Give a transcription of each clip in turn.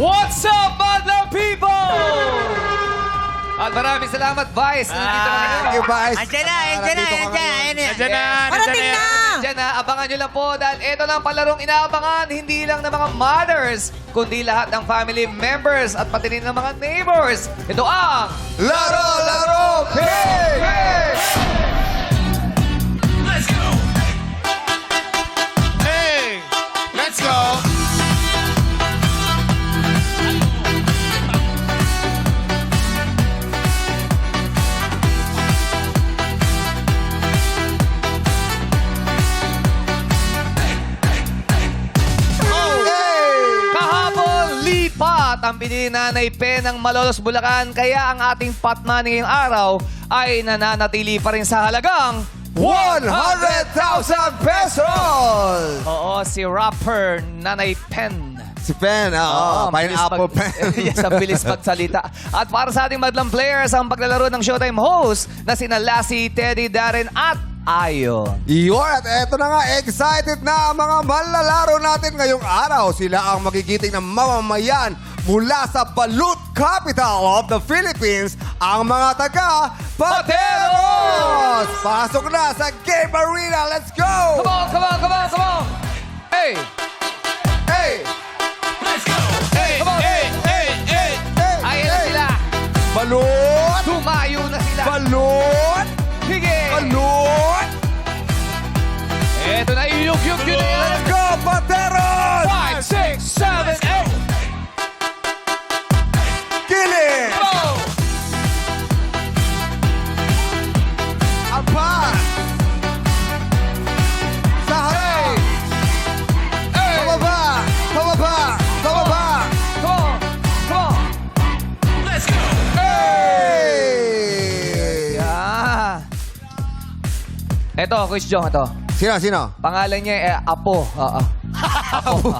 What's up, Madlang people? At maraming salamat, Vice. Nandito kami ngayon. Thank you, Vice. Andiyan na. Parating na! Diyan na, abangan nyo lang po dahil ito lang palarong inaabangan, hindi lang ng mga mothers, kundi lahat ng family members at pati rin ng mga neighbors. Ito ang Laro, laro, hey! Hey! Let's go! kahapon lipat ang binili Nanay Pen ng Malolos, Bulacan. Kaya ang ating pot money ngayong araw ay nananatili pa rin sa halagang 100,000 pesos! Oo, si rapper Nanay Pen. Si Pen, Oo, pineapple bilis pen. yes, ang bilis magsalita. At para sa ating madlang players, ang paglalaro ng Showtime host na sina Lassie, Teddy, Darren at Ayon. Iyon, at eto na nga, excited na ang mga manlalaro natin ngayong araw. Sila ang magigiting ng mamamayan mula sa Balut Capital of the Philippines, ang mga taga Pateros! Pasok na sa Game Arena, let's go! Come on, come on, come on, come on! Hey! Hey! Let's go! Hey! Come on. Hey! Hey! Hey! Hey! Ayan na sila! Balut! Tumayo na sila! Balut! Sige! Balut! Eto na, iyuk-yuk yun na yan! Let's go, Pateros! 5, 6, 7, 8! Kilig! Go! Apat! Sa harap! Hey! Pababa! Pababa! Pababa! Come on! Come on! Let's go! Hey! Yeah. Eto, Quiz Jong, ito. Sino? Pangalan niya ay Apo. Oo. Apo.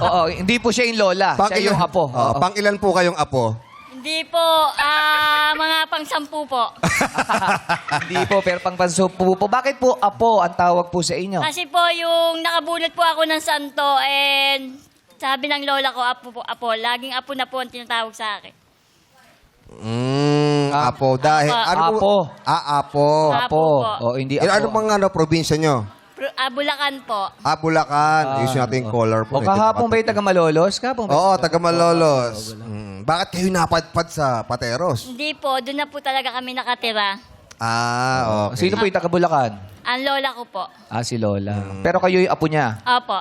Oo, hindi po siya yung lola. Siya yung Apo. Oo. Pang ilan po kayong apo? Hindi po, mga pang-sampu po. Hindi po, pero pang-pansupo po. Bakit po Apo ang tawag po sa inyo? Kasi po yung nakabunot po ako ng santo and sabi ng lola ko, apo po, apo. Laging apo na po ang tinatawag sa akin. Apo. Dahil, Apo. ano po? Apo. Apo. Apo. po. O, hindi Eh, Apo. ano pang probinsya nyo? Bulacan po. Bulacan. Use natin yung color po. O, kahapon ba yung taga Malolos? Kahapon ba? Oo, taga Malolos. Bakit kayo napadpad sa Pateros? Hindi po, doon na po talaga kami nakatira. Okay. Sino po yung taga Bulacan? Ang lola ko po. Si Lola. Pero kayo yung Apo niya. Opo.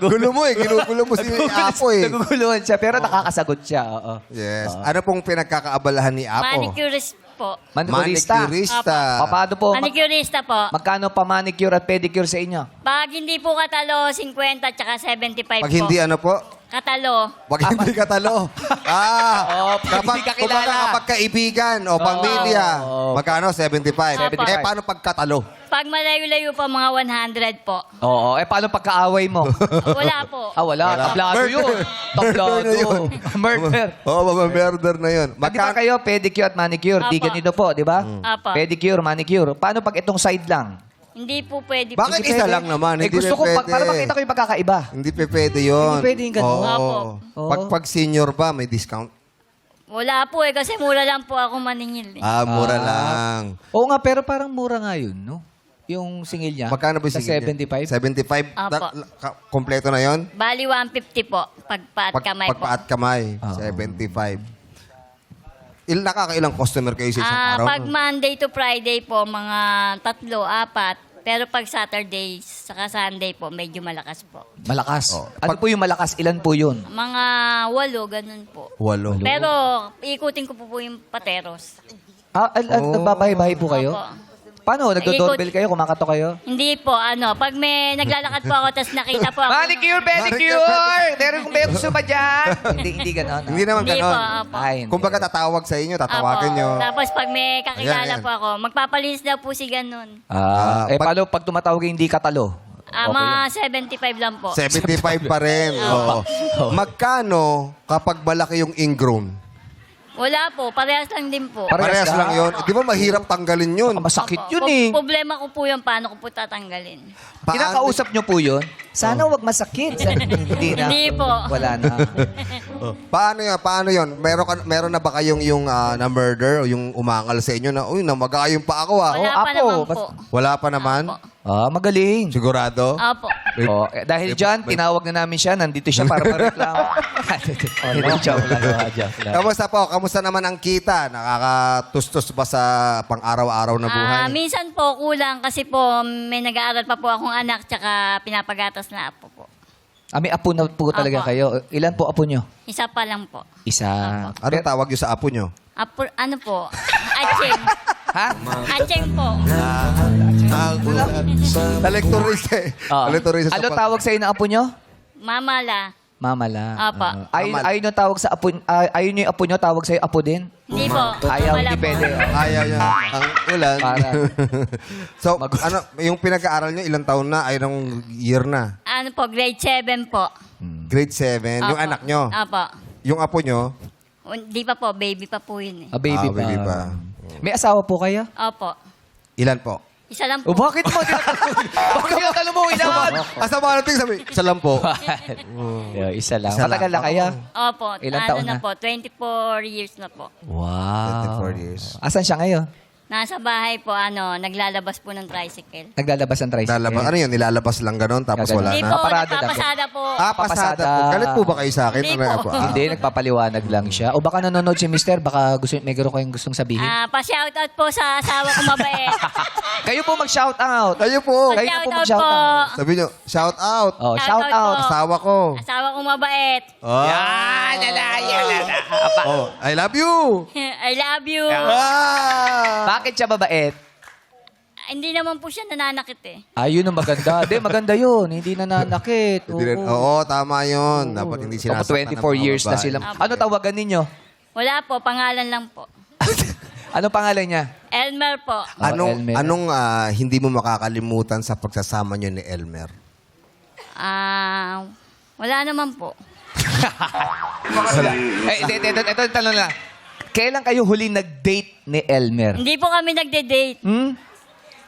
Gulo mo eh. Ginugulo mo si Apo eh. Naguguluhan siya, pero nakakasagot siya. Oo. Yes. Ano pong pinagkakaabalahan ni Apo? Manicurist po. Manicurista. Manicurista. Paano po? Manicurista po. Magkano pa manicure at pedicure sa inyo? Pag hindi po katalo, 50 at saka 75 Pag po. hindi ano po? Katalo. Wag hindi katalo. pag hindi ka kilala. kumbaga kapag kaibigan o pamilya, Oo. magkano? 75. 75. Eh, paano pag katalo? Pag malayo-layo pa, mga 100 po. Oo. Paano pagkaaway mo? Wala po. Wala. Tablado Murder. yun. Tablado. Murder na yun. Murder. Oo, murder na yun. Di ba kayo, pedicure at manicure? Di Apo. ganito po, di ba? Apo. Pedicure, manicure. Paano pag itong side lang? Hindi po pwede po. Bakit isa lang naman? Hindi gusto ko, pwede. para makita ko yung pagkakaiba. Hindi pwede yun. Hindi pwede yung ganun. Oo. Apo. Oo. Pag senior ba, may discount? Wala po kasi mura lang po ako maningil. Mura lang. Oo nga, pero parang mura nga yun, no? Yung singil niya. Magkano ba yung Sa singil niya? 75? 75? Apo. Kompleto na yon? Bali 150 po. Pagpaat kamay po. Pagpaat kamay, Oo. 75. Nakakailang customer kayo sa isang araw? Pag Monday to Friday po, mga 3, 4. Pero pag Saturday, saka Sunday po, medyo malakas po. Malakas. Oh. Ano po yung malakas? Ilan po yun? Mga 8, ganun po. 8. Pero ikutin ko po yung pateros. Nagbabahay-bahay po kayo? Opo. Paano? Nagdo-doorbell kayo? Kumakato kayo? Hindi po, pag may naglalakad po ako, tapos nakita po ako. Manicure, pedicure! Meron kong gusto ba dyan? hindi ganon. Hindi naman Hindi ganon. po, opo. Ay, hindi. Kung baga tatawag sa inyo, tatawagan Opo. nyo. Tapos pag may kakilala Ayan, ayan. po ako, magpapalinis daw po si ganun. Paano pag tumatawag hindi katalo? Mga 75 lang po. 75 pa rin. Oo. Magkano kapag malaki yung ingrown? Wala po, parehas lang din po. Parehas ka? lang yun. Di ba mahirap tanggalin yun? Masakit Opo. yun eh. Problema ko po yung paano ko po tatanggalin. Kinakausap nyo po yun? Sana wag masakit. Hindi na. Hindi po. Wala na. Paano yun? Meron na ba kayong yung na-murder o yung umangal sa inyo na, uy, namaga yung pa ako ah. Wala pa apo, naman bas- po. Wala pa naman? Apo. Magaling. Sigurado? Opo. Oh, dahil dyan, tinawag na namin siya. Nandito siya para mareklamo. Joke lang. Kamusta po? Kamusta naman ang kita? Nakakatustos ba sa pang-araw-araw na buhay? Minsan po kulang kasi po may nag-aaral pa po akong anak tsaka pinapagatas na apo po. May apo na po talaga Apo. kayo. Ilan po apo nyo? Isa pa lang po. Isa. Anong tawag yun sa apo nyo? Apo, ano po? Acheng. Ha? Acheng po. Talektorista eh. Talektorista Ano tawag sa'yo ng apo nyo? Mamala. Mama lang. Apo. Ayun yung tawag sa apo. Ayun yung apo nyo, tawag sa'yo apo din? Hindi po. Ayaw, Wala hindi po. pwede. Ayaw niya. Ang ulan. Para. So, ano, yung pinag-aaral nyo, ilang taon na? Ay, nung year na? Ano po, grade 7 po. Grade 7. Yung Apo. anak nyo? Apo. Yung apo nyo? Hindi pa po, baby pa po yun eh. Baby pa. Baby pa. May asawa po kayo? Opo. Ilan po? Isa lang O po. bakit mo? Bakit tinatanong mo ilan? Asama natin sabi, isa lang po. Isa lang. Isa lang. Matagal lang kaya? Opo. Ilang ano taon na na? po, 24 years na po. Wow. 24 years. Asan siya ngayon? Nasa bahay po, naglalabas po ng tricycle. Naglalabas ng tricycle. Lalabas, ano yun? Nilalabas lang ganon tapos Gaganon. wala Hindi na? po, Paparada lang. nagpapasada po. Pasada po. Galit po ba kayo sa akin? Hindi Ano, po. apo? Hindi, nagpapaliwanag lang siya. O baka nanonood si Mister, baka may gano'n kayong gustong sabihin. Pa-shoutout po sa asawa ko mabait. Kayo po mag-shout out. Kayo po. Kayo na po Shoutout mag-shout po. out. Sabi nyo, shout out. Oh, Shout shout out out. po. Asawa ko. Asawa ko mabait. Oh. Oh, I love you. I love you. Bakit siya babait? Hindi naman po siya nananakit eh. Ayun ang maganda. Hindi, maganda yun. Hindi nananakit. Hindi rin- Oo, tama yun. Dapat hindi Tapos sinasaktan ng 24 mga years na babae. sila. Ano tawagan ninyo? Wala po, pangalan lang po. Ano pangalan niya? Elmer po. Elmer. Anong hindi mo makakalimutan sa pagsasama nyo ni Elmer? Wala naman po. Ito yung tanong lang. Kailan kayo huli nag-date ni Elmer? Hindi po kami nagde-date.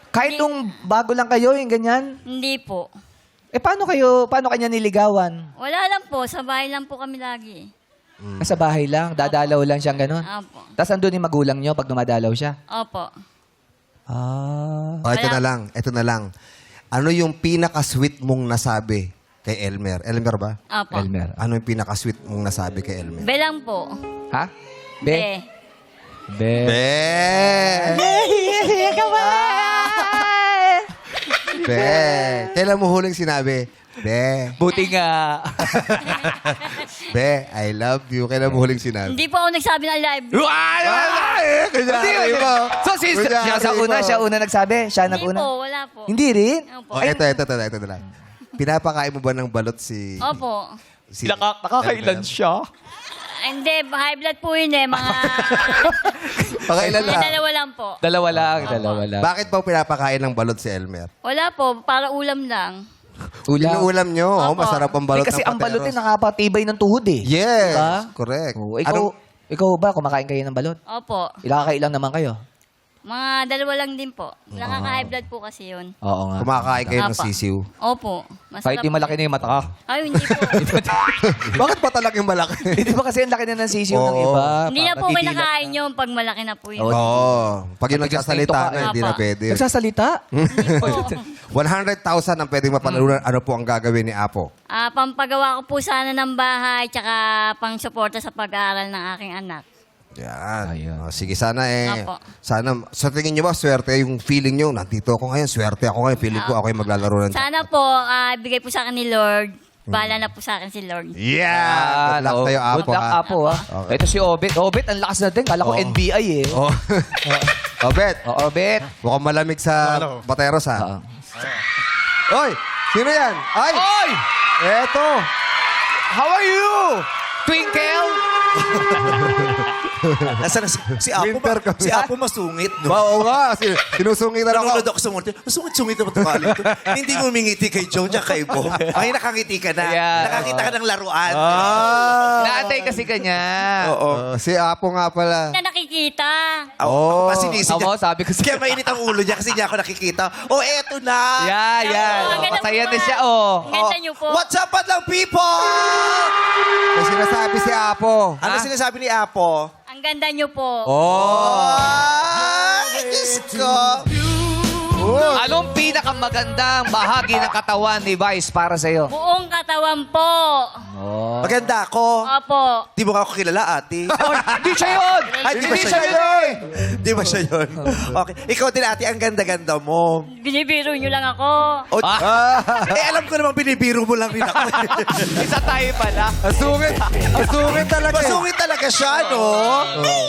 Kahit nung bago lang kayo, yung ganyan? Hindi po. Paano kanya niligawan? Wala lang po, sa bahay lang po kami lagi. Sa bahay lang, dadalaw lang siyang ganun. Opo. Tapos andun yung magulang niyo pag dumadalaw siya? Opo. Ito na lang. Ito na lang. Ano yung pinaka-sweet mong nasabi kay Elmer? Elmer ba? Opo. Elmer. Ano yung pinaka-sweet mong nasabi kay Elmer? Be lang po. Ha? Be. Be. Be. Kailan mo huling sinabi? Be. Buti nga. Be, I love you. Kailan mo huling sinabi? Hindi po ako nagsabi ng I love you. Kunyari mo. So, siya una nagsabi? Siya Hindi naguna? po, wala po. Hindi rin? Opo. Ito na lang. Pinapakain mo ba ng balot si... Opo. si Nakakailan Elmer? siya? Hindi, high blood po yun eh. Mga Pakailan may lang. dalawa lang po. Dalawa lang. Bakit pa pinapakain ng balot si Elmer? Wala po, para ulam lang. Inuulam nyo. Oh, Opo. masarap ang balot Kasi ng ang balot pateros. nakapatibay ng tuhod eh. Yes, Diba? correct. Oh, ikaw ba, kumakain kayo ng balot? Opo. Ilang naman kayo? Mga dalawa lang din po. Nakaka-high blood po kasi yun. Oo nga. Kumakain kayo ng Apa. sisiw. Opo. Kahit yung malaki na yung mata ka. Ay, hindi po. Bakit pa talaga yung malaki? Hindi ba kasi ang laki na ng sisiw ng Oo. iba? Hindi na po Natidilat kinakain yun pag malaki na po yun. Oo. Oo. Pag yung Pag nagsasalita ka, na, hindi na Apa. pwede. Nagsasalita? Po. 100,000 ang pwedeng mapanalunan. Ano po ang gagawin ni Apo? Pampagawa ko po sana ng bahay tsaka pang-suporta sa pag-aaral ng aking anak. Yan. Ayun. Sige, sana Apo. sana, sa tingin nyo ba, swerte yung feeling nyo? Nandito ako ngayon, swerte ako ngayon. Feeling ko ako yung maglalaro ng... Sana po, ibigay po sa akin ni Lord. Bahala na po sa akin si Lord. Yeah! Good luck sa'yo, Apo. Good luck, ha? Apo, ha? Ito si Obet. Obet, ang lakas na din. Kala ko Oo. NBI, eh. Oh. Obet, Obet. mukhang malamig sa Bateros, ha? Oy! Sino yan? Ay! Oy! Eto! How are you? Twinkle? Nasaan na si Apo? Winter kami. Si Apo masungit, no? Oo nga, sunusungitan ako. Nanonood ako sa monitor. Masungit-sungit naman itong aling to. Hindi mo umingiti kay Joe niya kay Bo. Ay, nakangiti ka na. Yeah. Nakakita ka ng laruan. Naantay kasi kanya. Oo. Si Apo nga pala. Na nakikita. Oh. Pasinisi niya. Amo, sabi ko Kaya mainit ang ulo niya kasi niya ako nakikita. Oh, eto na. Yan. Ang ganda Masaya po, na siya, oh. Ang ganda niyo po. What's up, madlang people? May sinasabi si Apo. Ano sinasabi ni Apo? Ang ganda niyo po. Oh. Ay, Diyos ko. Anong pinakamagandang bahagi ng katawan ni Vice para sa'yo? Buong katawan po. Maganda ako. Opo. Di mo ka ako kilala, ate. Oy, hindi siya yun! Ay, di ba Hindi siya siya yun! Di ba siya yun? Okay. Ikaw din, ate, ang ganda-ganda mo. Binibiro niyo lang ako. O, alam ko namang binibiro mo lang rin ako. Isa tayo pala. Asungit. Asungit talaga. eh. Masungit talaga siya, no?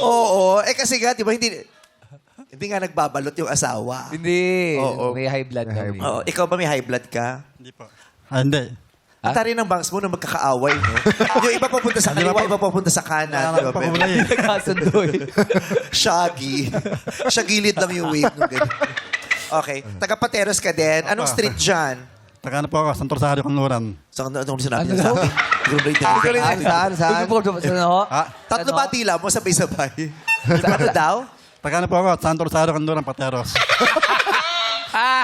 Oo. Kasi nga, di ba, hindi nga nagbabalot yung asawa. Hindi. Oo. May high blood kami. Oo. Ikaw ba may high blood ka? Hindi po. Hindi. Ang tari ng bangs mo na magkakaaway, no? Yung iba papunta sa kaliwa, iba papunta sa kanan. Wala pa kulay eh. Nagkasundo eh. Shaggy. Siya gilid lang yung wave. No? Ganun. Okay. Taga-Pateros ka din. Anong street dyan? Taka na po ako, Santo Rosario, Kanluran. So, anong sinabi niya sa akin? Saan? Tatlo ba tila mo sabay-sabay? Ano daw? Taka na po ako, Santo Rosario, Kanluran, Pateros.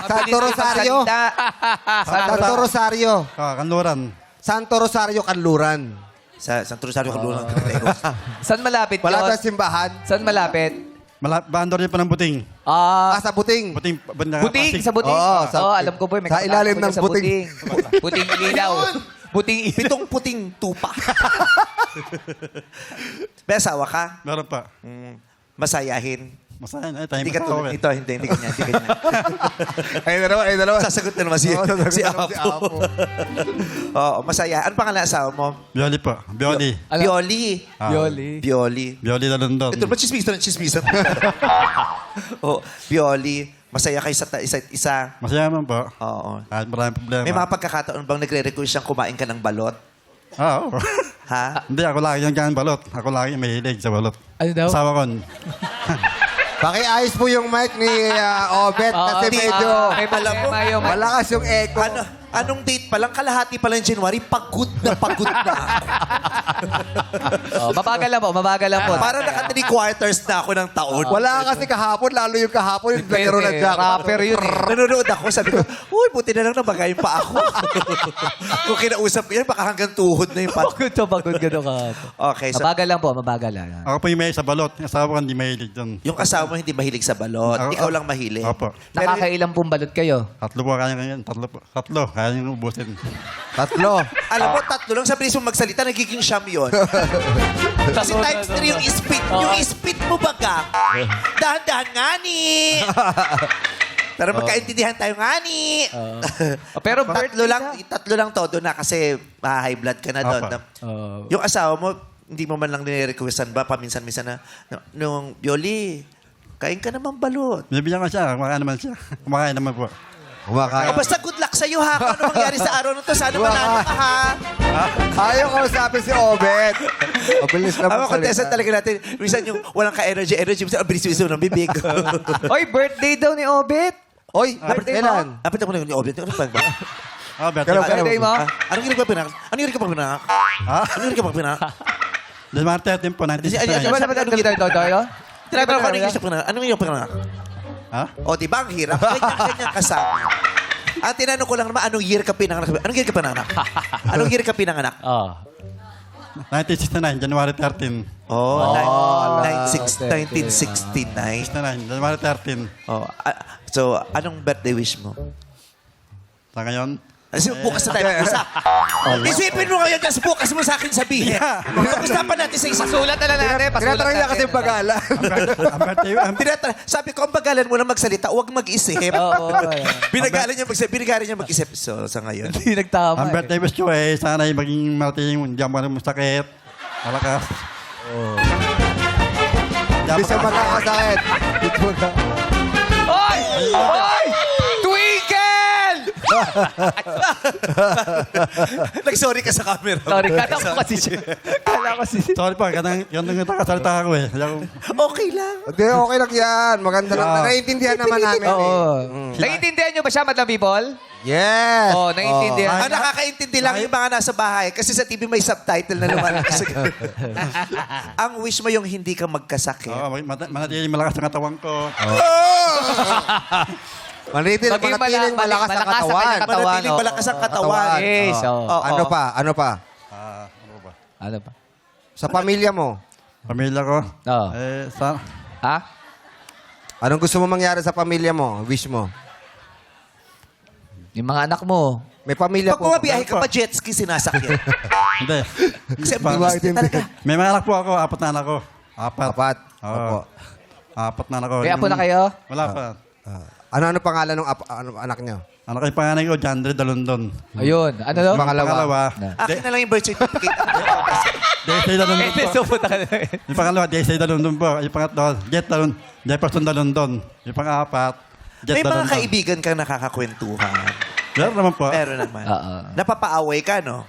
Santo Rosario. Santo Rosario. Kanluran. Santo Rosario, Kanluran. Sa Santo Rosario, Kalunang. Saan malapit Wala yun? tayong simbahan. Saan malapit? Bandor niyo pa ng buting. Sa buting. Buting. Buting, sa buting. Oo, Oo, alam ko po. May sa ilalim katakot ng sa buting. Buting ilaw. Buting ilaw. Pitong puting tupa. May asawa ka? Meron pa. Masayahin. Masaya na. Tayo Hindi ka tulad. masawa. Ito, hindi ganyan. Ay, dalawa. Sasagot na naman si Oo, sasagot si na naman si Apo. Apo. Oo, masaya. Ano pangalan asawa mo? Bioli po. Bioli. Bioli. Yoli. Bioli. Bioli na London. Ito, chismisan. Oh, Bioli. Masaya kayo sa isa't isa. Masaya man po. Oo. Kahit maraming problema. May mga pagkakataon bang nagre-request siyang kumain ka ng balot? Oo. Ha? Hindi, ako lagi yung ganang balot. Ako lagi may hilig sa balot. Ano daw? Asawa ko. Pakiayos po yung mic ni Obet kasi di- medyo may problema yung... malakas yung echo. Anong date pa lang? Kalahati pa lang January, pagod na pagod na. Mabagal lang po, mabagal lang po. Parang naka 3 quarters na ako ng taon. Wala kasi kahapon, lalo yung kahapon, yung nagkaroon ng jack. Rapper yun eh. Nanonood ako, sabi ko, uy, buti na lang nabagay pa ako. Kung kinausap ko yan, baka hanggang tuhod na yung pat. Pagod gano'n ka. Okay, so Mabagal lang po, mabagal lang. Ako po yung may sa balot. Yung asawa ko hindi mahilig doon. yung asawa mo hindi mahilig sa balot. Ikaw lang mahilig. Opo. Nakakailang pong balot kayo? Tatlo po kaya ngayon. Tatlo po. Tatlo. Kaya nyo ubusin. Tatlo. Alam mo, tatlo lang sa bilis mo magsalita, nagiging siyam yun. Kasi times 3 yung speed. Yung speed mo baga. Dahan-dahan nga ni. Pero magkaintindihan tayo nga ni. Pero tatlo lang todo na kasi high blood ka na doon. Apa. Yung asawa mo, hindi mo man lang nire-requestan ba, paminsan-minsan na, nung Bioli, kain ka naman balot. Binibigyan ko siya. Kumakain naman siya. Kumakain naman po. Kumakain. O basta good luck sa'yo ha. Kung ano mangyari sa araw na to, sana manalo ka ha. Ayaw ko sabi si Obet. Mabilis na Ang contestant magsalita. talaga natin, minsan yung walang ka-energy, minsan ang bilis-bilis mo ng bibig. Oy, birthday daw ni Obet. Oy, kailan? Dapat ako na yung obit. Ano pa ba? Kailan? Birthday mo? Anong ginagawa pinak? Anong ginagawa pinak? Anong ginagawa pinak? January 13 po, 1969. Wala ba tayo tayo? Tinatanong ko anong ginagawa pinak? Anong ginagawa pinak? Ha? O, di ba ang hirap? Ganyan kasama. Ang tinanong ko lang naman, anong year ka pinanganak? Anong year ka pinanganak? Anong year ka pinanganak? 1969, January 13. Oh, 1969. 1969, January 13. Oh, so, anong birthday wish mo? Sa ngayon, Kasi bukas na tayo mag-usap. Isipin mo ngayon kasi bukas mo sa akin sabihin. Pag-usapan natin sa isang Pasulat na lang natin. Tinatry niya kasi pagalan. ang birthday, Sabi ko, ang bagalan mo na magsalita, huwag mag-isip. Oo. Binagalan niya mag-isip. So, sa ngayon. Hindi nagtama. ang birthday wish ko eh, sana ay maging marating, hindi ako marunong sakit, malakas. Hindi siya makakasakit. Oy! Oy! Twinkle! Nag-sorry ka sa camera. Sorry, kala ko kasi siya. Kala ko si... Sorry po, ganun nakasalita ako eh. Okay lang. Hindi, okay lang yan. Maganda lang. Naiintindihan naman namin. Naiintindihan nyo ba siya, Madam People? Yes. Oh, naiintindihan. Ang nakakaintindi lang yung mga nasa bahay kasi sa TV may subtitle na lumalabas. Ang wish mo yung hindi ka magkasakit. Oo, manatiling malakas ang katawan ko. Manatiling malakas ang katawan. Manatiling malakas ang katawan. Yes, oh. Ano pa? Ano pa? Ano ba? Ano ba? Sa pamilya mo, Pamilya ko. Oo. Ha? anong gusto mo mangyari sa pamilya mo? Wish mo? Yung mga anak mo. May pamilya Pag po. bumabiyahe ka pa, jet ski sinasakyan. Hindi. Kasi Ba- bilis din talaga. May mga anak po ako, 4 na anak ko. 4. Apat. Oo. Opo. 4 na anak ko. May apo na kayo? Wala pa. Ano pangalan ng anak niyo? Anak ko yung panganay ko, Jandre Dalundon. Ayun. Ano daw? Pangalawa, Akin na lang yung birth certificate. Desay Dalundon po. Supunta ka na. Yung pangalawa, Desay Dalundon po. Yung pangatlo, Jefferson Dalundon. Yung pang-apat, Jet May mga Dalundon. kaibigan kang nakakakwentuhan. Meron naman po. Meron naman. Oo. Napapaaway ka, no?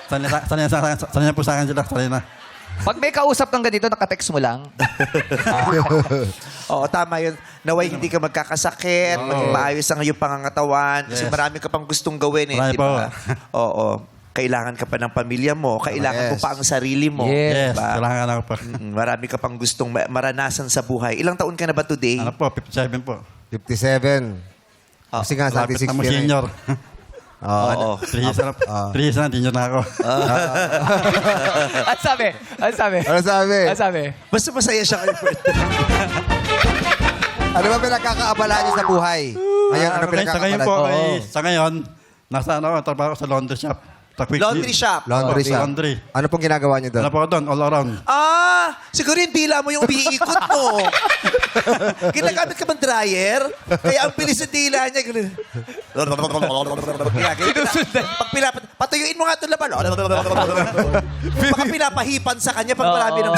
Sanay na po sa akin sila. Sanay na. Pag may kausap kang ganito, nakatext mo lang. Oo, tama yun. Naway hindi ka magkakasakit, maging maayos ang iyong pangangatawan. Kasi Yes. marami ka pang gustong gawin eh, Marami di ba? pa. Oo. Kailangan ka pa ng pamilya mo. Kailangan mo Yes. pa ang sarili mo. Yes. Yes, Diba? kailangan ako pa. Marami ka pang gustong maranasan sa buhay. Ilang taon ka na ba today? Ano po, 57 po. 57. Kasi nga sa Lapit na mo 60 senior. Oo. 3 years na, 3 years na, senior na ako. Ano sabi? Ano sabi? Ano sabi? Ano sabi? Basta masaya siya kayo. Ano ba pinagkakaabala niyo sa buhay? Ngayon, ano Sa ngayon pinagkakaabala po, niyo? sa ngayon, nasa trabaho ko sa laundry shop. Sa quick Laundry shop. Laundry Opo, shop. laundry. Ano pong ginagawa niyo doon? Ano po ako doon, all around. Siguro yung dila mo yung umiikot mo. Ginagamit ka bang dryer? Kaya ang bilis ng dila niya. Ganun. Kaya, pag patuyuin mo nga ito laban. Baka pinapahipan sa kanya pag marami ng...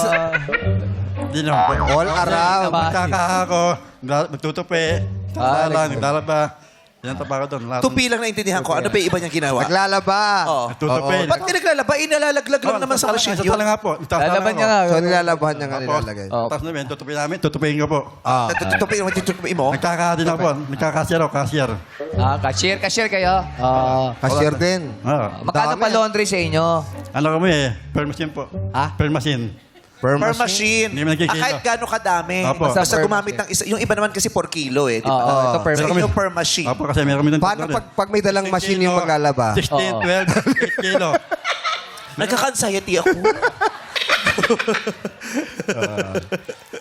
Hindi naman po. All around. Magkakaha ko, magtutupi, naglalaba. Yan ang trabaho doon. Lahat. Tupi lang naintindihan ko. Ano pa yung iba niyang ginawa? Naglalaba. Oo. Nagtutupi. Ba't ka naglalaba? Inalalaglag lang naman sa Sa machine tala yun. nga po. Lalaban niya nga. So, nilalabahan niya nga nilalagay. Oh. Tapos namin, tutupiin ko po. Tutupi mo? Nagkakaha din ako po. Nagkakasyer ako, cashier. Cashier kayo? Cashier din. Oo. Magkano pa laundry sa inyo? Ano kami eh, per machine po. Ha? Per machine. Per Per machine. machine. Hindi mo nagkikilo. Kahit gano'ng kadami. Opo. Basta Per gumamit ng isa. Yung iba naman kasi 4 kilo eh. Di Oo, ba? ito per So, kami- yung per machine. Opo, kasi meron kami doon. Paano pag may dalang machine yung maglalaba? 16, Oo. 12, 8 kilo. Nagkaka-anxiety ako.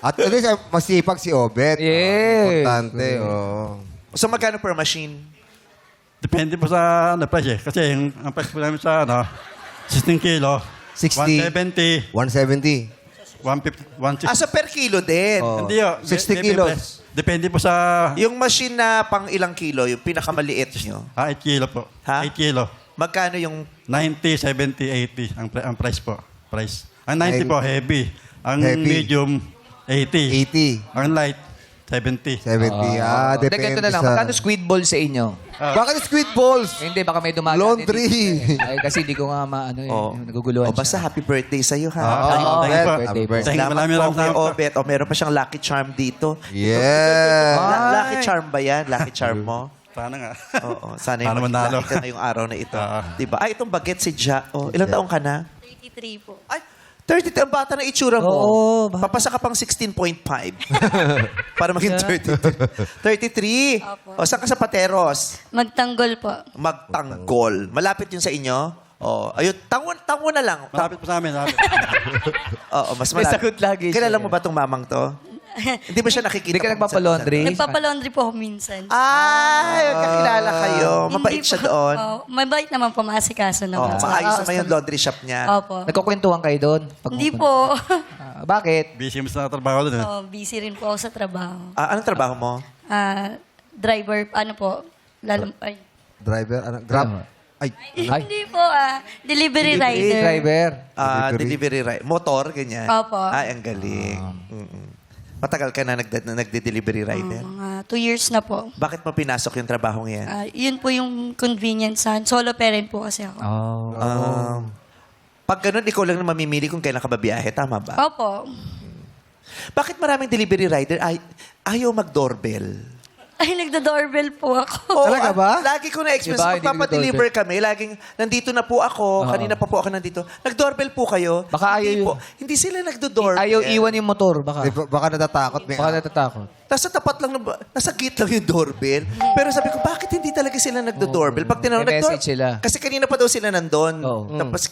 At least masipag si Obet. Yes. Importante, oo. So magkano per machine? Depende po sa price eh. Kasi ang price po namin sa 16 kilo, 60. 170, 170. 150, 160. So per kilo din. Oo. Hindi 60 kilos. Depende po sa Yung machine na pang ilang kilo, yung pinakamaliit nyo, 8 kilo po. Ha? 8 kilo. magkano yung... 90, 70, 80 ang price po. Price. Ang 90 po, heavy. Ang Heavy. medium, 80. 80. Ang light, 70. 70. Hindi, Depende ganito na lang. sa... Magkano squid ball sa inyo? Bakit squid balls? Hindi, baka may dumagat. Laundry. Ay, kasi di ko nga maano eh. Oh. Naguguluhan basta happy birthday sa'yo, ha? Ah, siya. Oo, thank you po. birthday po. Thank you, Salamat maraming po, maraming Kuya salamat po. Obet. Meron pa siyang lucky charm dito. Yeah. Lucky charm ba yan? Lucky charm mo? Sana nga. Oo. Sana Sana yung manalo. lucky ka ngayong araw na ito. Oo. Diba? Ay, itong baget si Ja. Oh, ilang taong ka na? 83 po. Ay, 30. Ang bata na itsura mo. Oo, Papasa ka pang 16.5. Para maging 33. Opo. O, saan ka sa Pateros? Magtanggol po. Magtanggol. Malapit yun sa inyo? Oh, ayun, tango na lang. Malapit po sa amin. Malapit. Oo, mas May malapit. sagot lagi siya. Kilala mo ba tong mamang to? Hindi mo siya nakikita. Hindi ka kung nagpapalaundry? Nagpapalaundry po ako minsan. Ay, kakilala kayo. Mabait Hindi siya po. doon. Oh, mabait naman po, maasikaso Oh, naman. maayos naman yung laundry shop niya. Opo. Nagkukwentuhan kayo doon? Hindi po. Bakit? Busy mo sa trabaho doon. Oh, busy rin po ako sa trabaho. Anong trabaho mo? Driver, ano po, ay. Driver, Grab. Ay. Ay. Hindi po, delivery rider. Driver. Delivery right. Motor, ganyan. Opo. Ay, ang galing. Mm-mm. Matagal ka na nagde-delivery rider? Mga 2 years na po. Bakit mo pinasok yung trabaho yan? Yun po yung convenience sa solo parent po kasi ako. Pag ganun, ikaw lang na mamimili kung kailan ka babiyahe. Tama ba? Opo. Bakit maraming delivery rider ayaw mag-doorbell? Ay, nagda-doorbell po ako. Oo, Talaga ba? Lagi ko na-experience. Diba, hindi Magpapadeliver kami. Laging, nandito na po ako. Kanina pa po ako nandito. Nag-doorbell po kayo. Baka Hindi ayaw po. Hindi sila nagdo-doorbell. Ayaw iwan yung motor, baka. Baka natatakot. May Baka natatakot. Nasa tapat lang, nasa gate lang yung doorbell. Pero sabi ko, bakit hindi talaga sila nagdo-doorbell? Pag tinanong, May message sila. Kasi kanina pa daw sila nandun. Oo. Tapos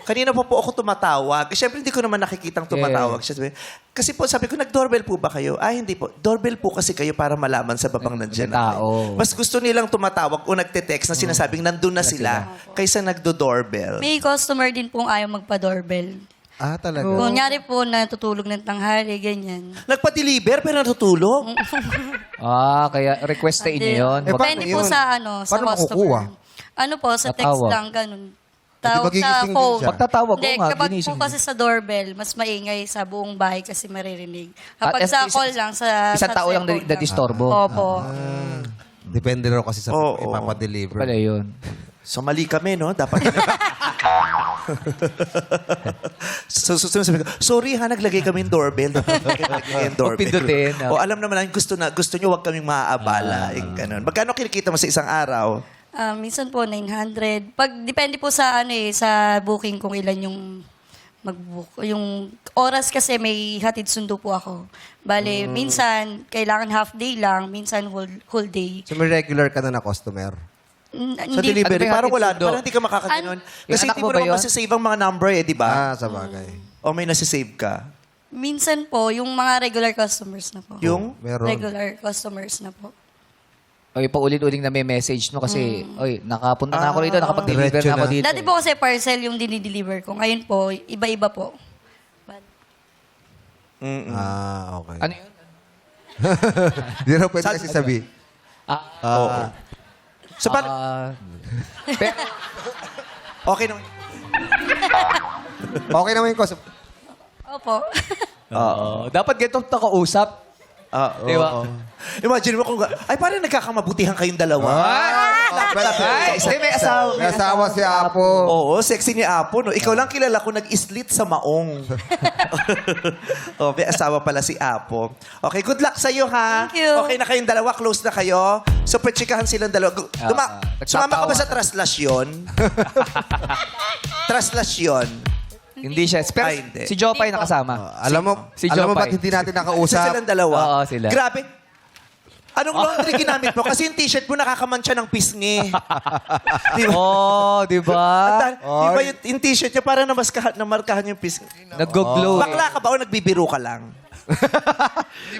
kanina pa po ako tumatawag. Siyempre, hindi ko naman nakikitang tumatawag. Siya kasi po, sabi ko, nag-doorbell po ba kayo? Ay, hindi po. Doorbell po kasi kayo para malaman sa babang nandiyan May tao. Mas gusto nilang tumatawag o nagte-text na sinasabing nandun na sila kaysa nagdo-doorbell. May customer din pong ayaw magpa-doorbell. Ah, talaga? Kunyari po, natutulog ng tanghali, ganyan. Nagpa-deliver pero natutulog? Kaya requestain niyo yun. Eh, Depende po yun? sa, sa Paano makukuha? customer. Ano po, sa text Tatawag. lang, ganun. Di Tawag sa magigising din phone. siya? Pagtatawag, Hindi, oo nga, kapag ginising po kasi sa doorbell, mas maingay sa buong bahay kasi maririnig. Kapag At sa isang- call lang, sa Isang tao lang cellphone nadistorbo. Opo. Depende raw kasi sa Oo. ipapadeliver. Pala yun. So, mali kami, no? Dapat... so, sabi ko, sorry ha, naglagay kami yung doorbell. Naglagay yung doorbell. O, pindutin, no? O, alam naman namin, gusto nyo, wag kaming maaabala. Yung ganun. Magkano kinikita mo sa isang araw? Minsan po, 900. Depende po sa, sa booking kung ilan yung mag-book. Yung oras kasi may hatid sundo po ako. Bale, minsan, kailangan half day lang, minsan whole day. So may regular ka na customer? Sa Hindi, delivery, Ano ba parang yung wala. hatid sundo? Parang hindi ka makakaganon. Yung Kasi anak hindi mo mo ba naman yun? masasave ang mga number di ba? Sa bagay. O may nasasave ka? minsan po, yung mga regular customers na po. Yung? Meron. Regular customers na po. Oy, paulit-ulit na may message no kasi, oy, nakapunta na ako rito, nakapag-deliver Diretso na ako na. dito. Dati po kasi parcel yung dinideliver ko. Ngayon po, iba-iba po. Ah, okay. Ano yun? Di raw pwede kasi sabi. Oo. So, paano? Pero, Okay naman. Okay naman yung customer. Opo. dapat ganito nakausap. Di ba? Imagine mo kung... Ay, parang nagkakamabutihan kayong dalawa. Ay, hindi, may asawa. May asawa si Apo. Oo, sexy ni Apo, no? Ikaw lang kilala ko nag-islit sa maong. Oh, may asawa pala si Apo. Okay, good luck sa'yo, ha? Thank you. Okay na kayong dalawa, close na kayo. Super chikahan silang dalawa. Sumama ka ba sa traslasyon? Traslasyon. Hindi siya. Pero Ay, hindi. si Jopay nakasama. Alam mo, Si alam mo Jopay. ba't hindi natin Isa nakausap? silang dalawa. Oo, sila. Grabe. Anong laundry ginamit mo? Kasi yung t-shirt mo nakakamancha ng pisngi. Di ba? Oh, di ba? Di ba yung t-shirt niya parang namarkahan yung pisngi? Nag-glow. Bakla ka ba o nagbibiro ka lang?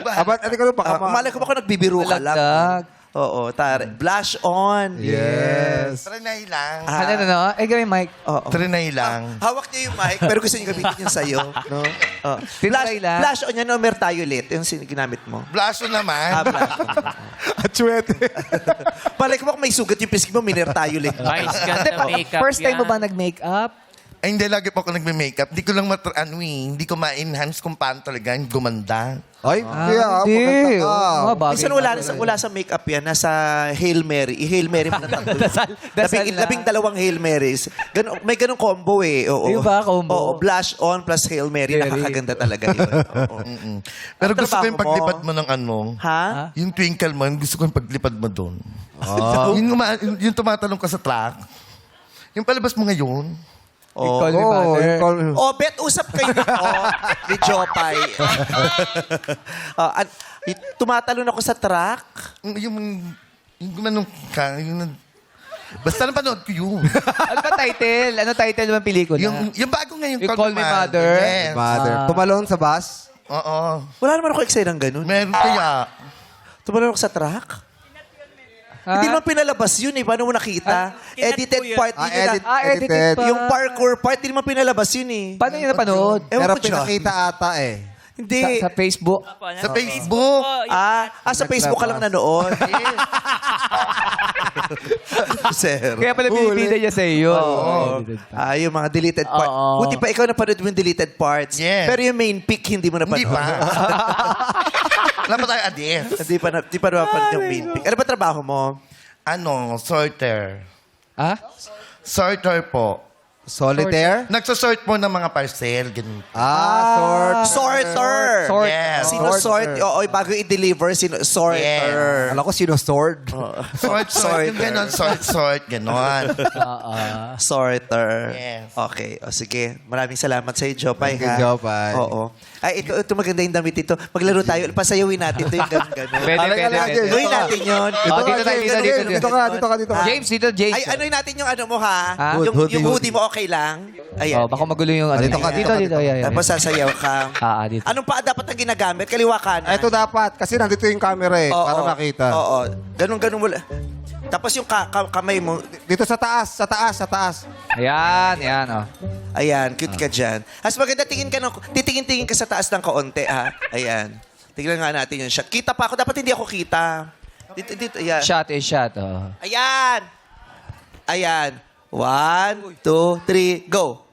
Abat, ano ka baka Malay ko ba kung nagbibiro ka lang? Malagdag. Oo, tare. Blush on. Yes. Trinay lang. Ano? Eh, gawin, Mike. Oo. Trinay lang. Hawak niya yung mic, pero gusto niya gamitin yung sa'yo. No? Tinry lang. Blush on yan o mertayulit, yung ginamit mo. Blaso naman. Blush on. Atsuete. Malay ko ba kung may sugat yung pisngi mo, minertayulit. Vice ganda makeup First time mo yan. ba nag-makeup? Ay, hindi lagi po ako nagme-makeup. Hindi ko lang hindi ko ma-enhance kung paano talaga yung gumanda. Ay, kaya, Hindi. maganda ka. Oo, bagay Minsan wala sa makeup yan, nasa Hail Mary. I-Hail Mary mo na tatlo. Dasal na. Labing dalawang Hail Marys. May ganong combo eh. Oo. Di ba, combo? Oo, blush on plus Hail Mary. Mary. Nakakaganda talaga yun. Oo. Pero Ang gusto ko yung trabaho mo? paglipad mo ng ano. Ha? Yung twinkle man, gusto ko yung paglipad mo doon. yung tumatalong ka sa track. Yung palabas mo ngayon. Oh, call me Oo, mother. yung call- Oh, bet usap kayo ni Jopay. Tumatalon ako sa track. Yung gumanong ka, basta napanood ko yun. Ano ba title? Ano title ng pelikula? yung bago ngayon, Yung Call Me Mother? Yes. Mother. Tumalon sa bus? Oo. Wala naman ako excited ng ganun. Meron kaya. Tumalon ako sa track. Hindi naman pinalabas yun eh. Paano mo nakita? Edited part. Ah, Hindi nila- edited pa. Yung parkour part, hindi naman pinalabas yun eh. Paano yun napanood? Ewan Pero ko, John. pinakita ata eh. Hindi. Sa Facebook. Sa Facebook. Sa Facebook ka lang nanood. Sir. Kaya pala binibida niya sa iyo. Yung mga deleted parts. Oo. Buti pa ikaw napanood mo yung deleted parts. Yes. Pero yung main pick, hindi mo napanood. Hindi pa. Wala pa tayo adif. Hindi pa napanood yung main pick. Ano ba trabaho mo? Sorter. Ah? Sorter po. Solitaire? Nagsasort po ng mga parcel. Ganun. Sorter. Sort. Yes. Sino sort? Oo, bago i-deliver, sino sorter. Alam ko sino sword. Sort. Yung ganon. Sort. Ganon. Sorter. Yes. Okay. O sige. Maraming salamat sa iyo, Jopay. Thank you, ha? Jopay. Oo. Ay, ito maganda yung damit ito. Maglaro tayo. Pasayawin natin ito yung ganun. Pwede, Halika pwede, lang, pwede. James. Gawin natin yun. Dito tayo, dito. Dito ka, dito ka. James, dito, James. Ay, ano'y natin yung ano mo, ha? Ha? Yung hoodie mo, okay lang? Ayan. Oh, baka magulo yung ano. Dito ka, dito. Yeah. Tapos sasayaw ka. Dito. Anong pa dapat ang ginagamit? Kaliwa kanan. Ito dapat, kasi nandito yung camera eh, Oo. para makita. Oo. Ganun mo. Tapos yung kamay mo, Dito sa taas. Ayan, yan, oh. ayan, cute ka dyan. As maganda, titingin-tingin ka sa taas ng kaunti, ha? Ayan. Tingnan nga natin yung shot. Kita pa ako. Dapat hindi ako kita. Dito, ayan. Shot is shot, oh. Ayan. Ayan. 1, 2, 3, go.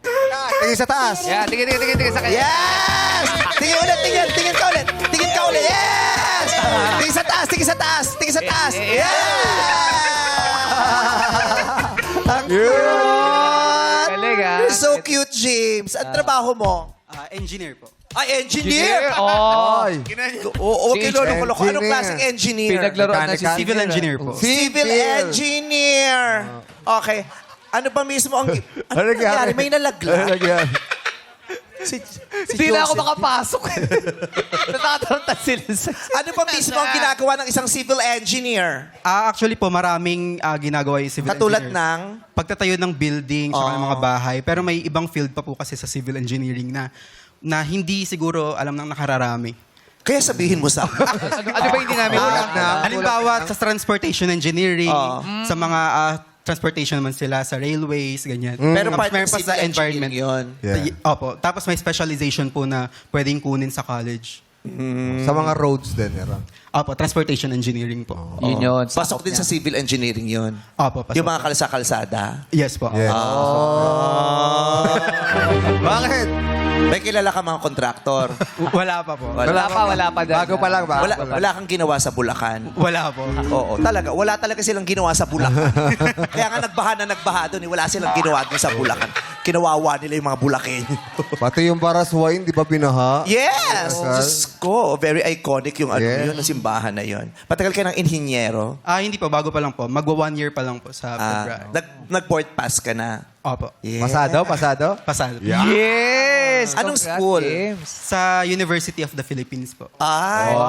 Tingin sa taas. Yan, tingin sa kanya. Yes! Tingin ulit, tingin ka ulit. Tingin ka ulit. Yes! Tingin sa taas. Yes! Ang cute! Galing, ah. You're so cute, James. Ang trabaho mo? Engineer po. Ay, engineer! Oh. Ay. Oo, okay, Engineer. lolo ko. Anong klaseng engineer? Pinaglaro na si Mechanical. Civil engineer po. Civil engineer. Okay. Ano ba mismo ang... Ano nangyari? May nalaglag? Si Hindi na ako Joseph. makapasok. Natataranta sila sa... Ano ba mismo ang ginagawa ng isang civil engineer? Actually po, maraming ginagawa yung civil Katulad engineers. ng... Pagtatayo ng building, saka ng mga bahay. Pero may ibang field pa po kasi sa civil engineering na hindi siguro alam ng nakararami. Kaya sabihin mo sa... Ano ba hindi namin Halimbawa, sa transportation engineering, sa mga transportation naman sila, sa railways, ganyan. Pero Tapos part ng meron pa civil sa environment. engineering yun. Yeah. Opo. Tapos may specialization po na pwedeng kunin sa college. Sa mga roads din, meron. Opo, transportation engineering po. Yun yun. Pasok din sa civil engineering yun. Opo, pasok. Yung mga kalsa-kalsada. Yes po. Yeah. Bakit? May kilala ka mga kontraktor. Wala pa po. Wala pa dyan. Bago pa lang. Wala kang ginawa sa Bulacan. Wala po. Oo, talaga. Wala talaga silang ginawa sa Bulacan. Kaya nga nagbaha doon. Wala silang ginawa doon sa Bulacan. Kinawawa nila yung mga Bulakenyo. Pati yung Baras Wine, di ba binaha? Yes! Kasal? Diyos ko, very iconic yung ano Yes. yun, yung simbahan na yun. Patagal ka ng inhinyero. Hindi po. Bago pa lang po. Magwa 1 year pa lang po sa February. Nag-board pass ka na. Opo. Yeah. Pasado? Pasado. Yes! Anong Congrats, school? James. Sa University of the Philippines po. Ay, Beauty.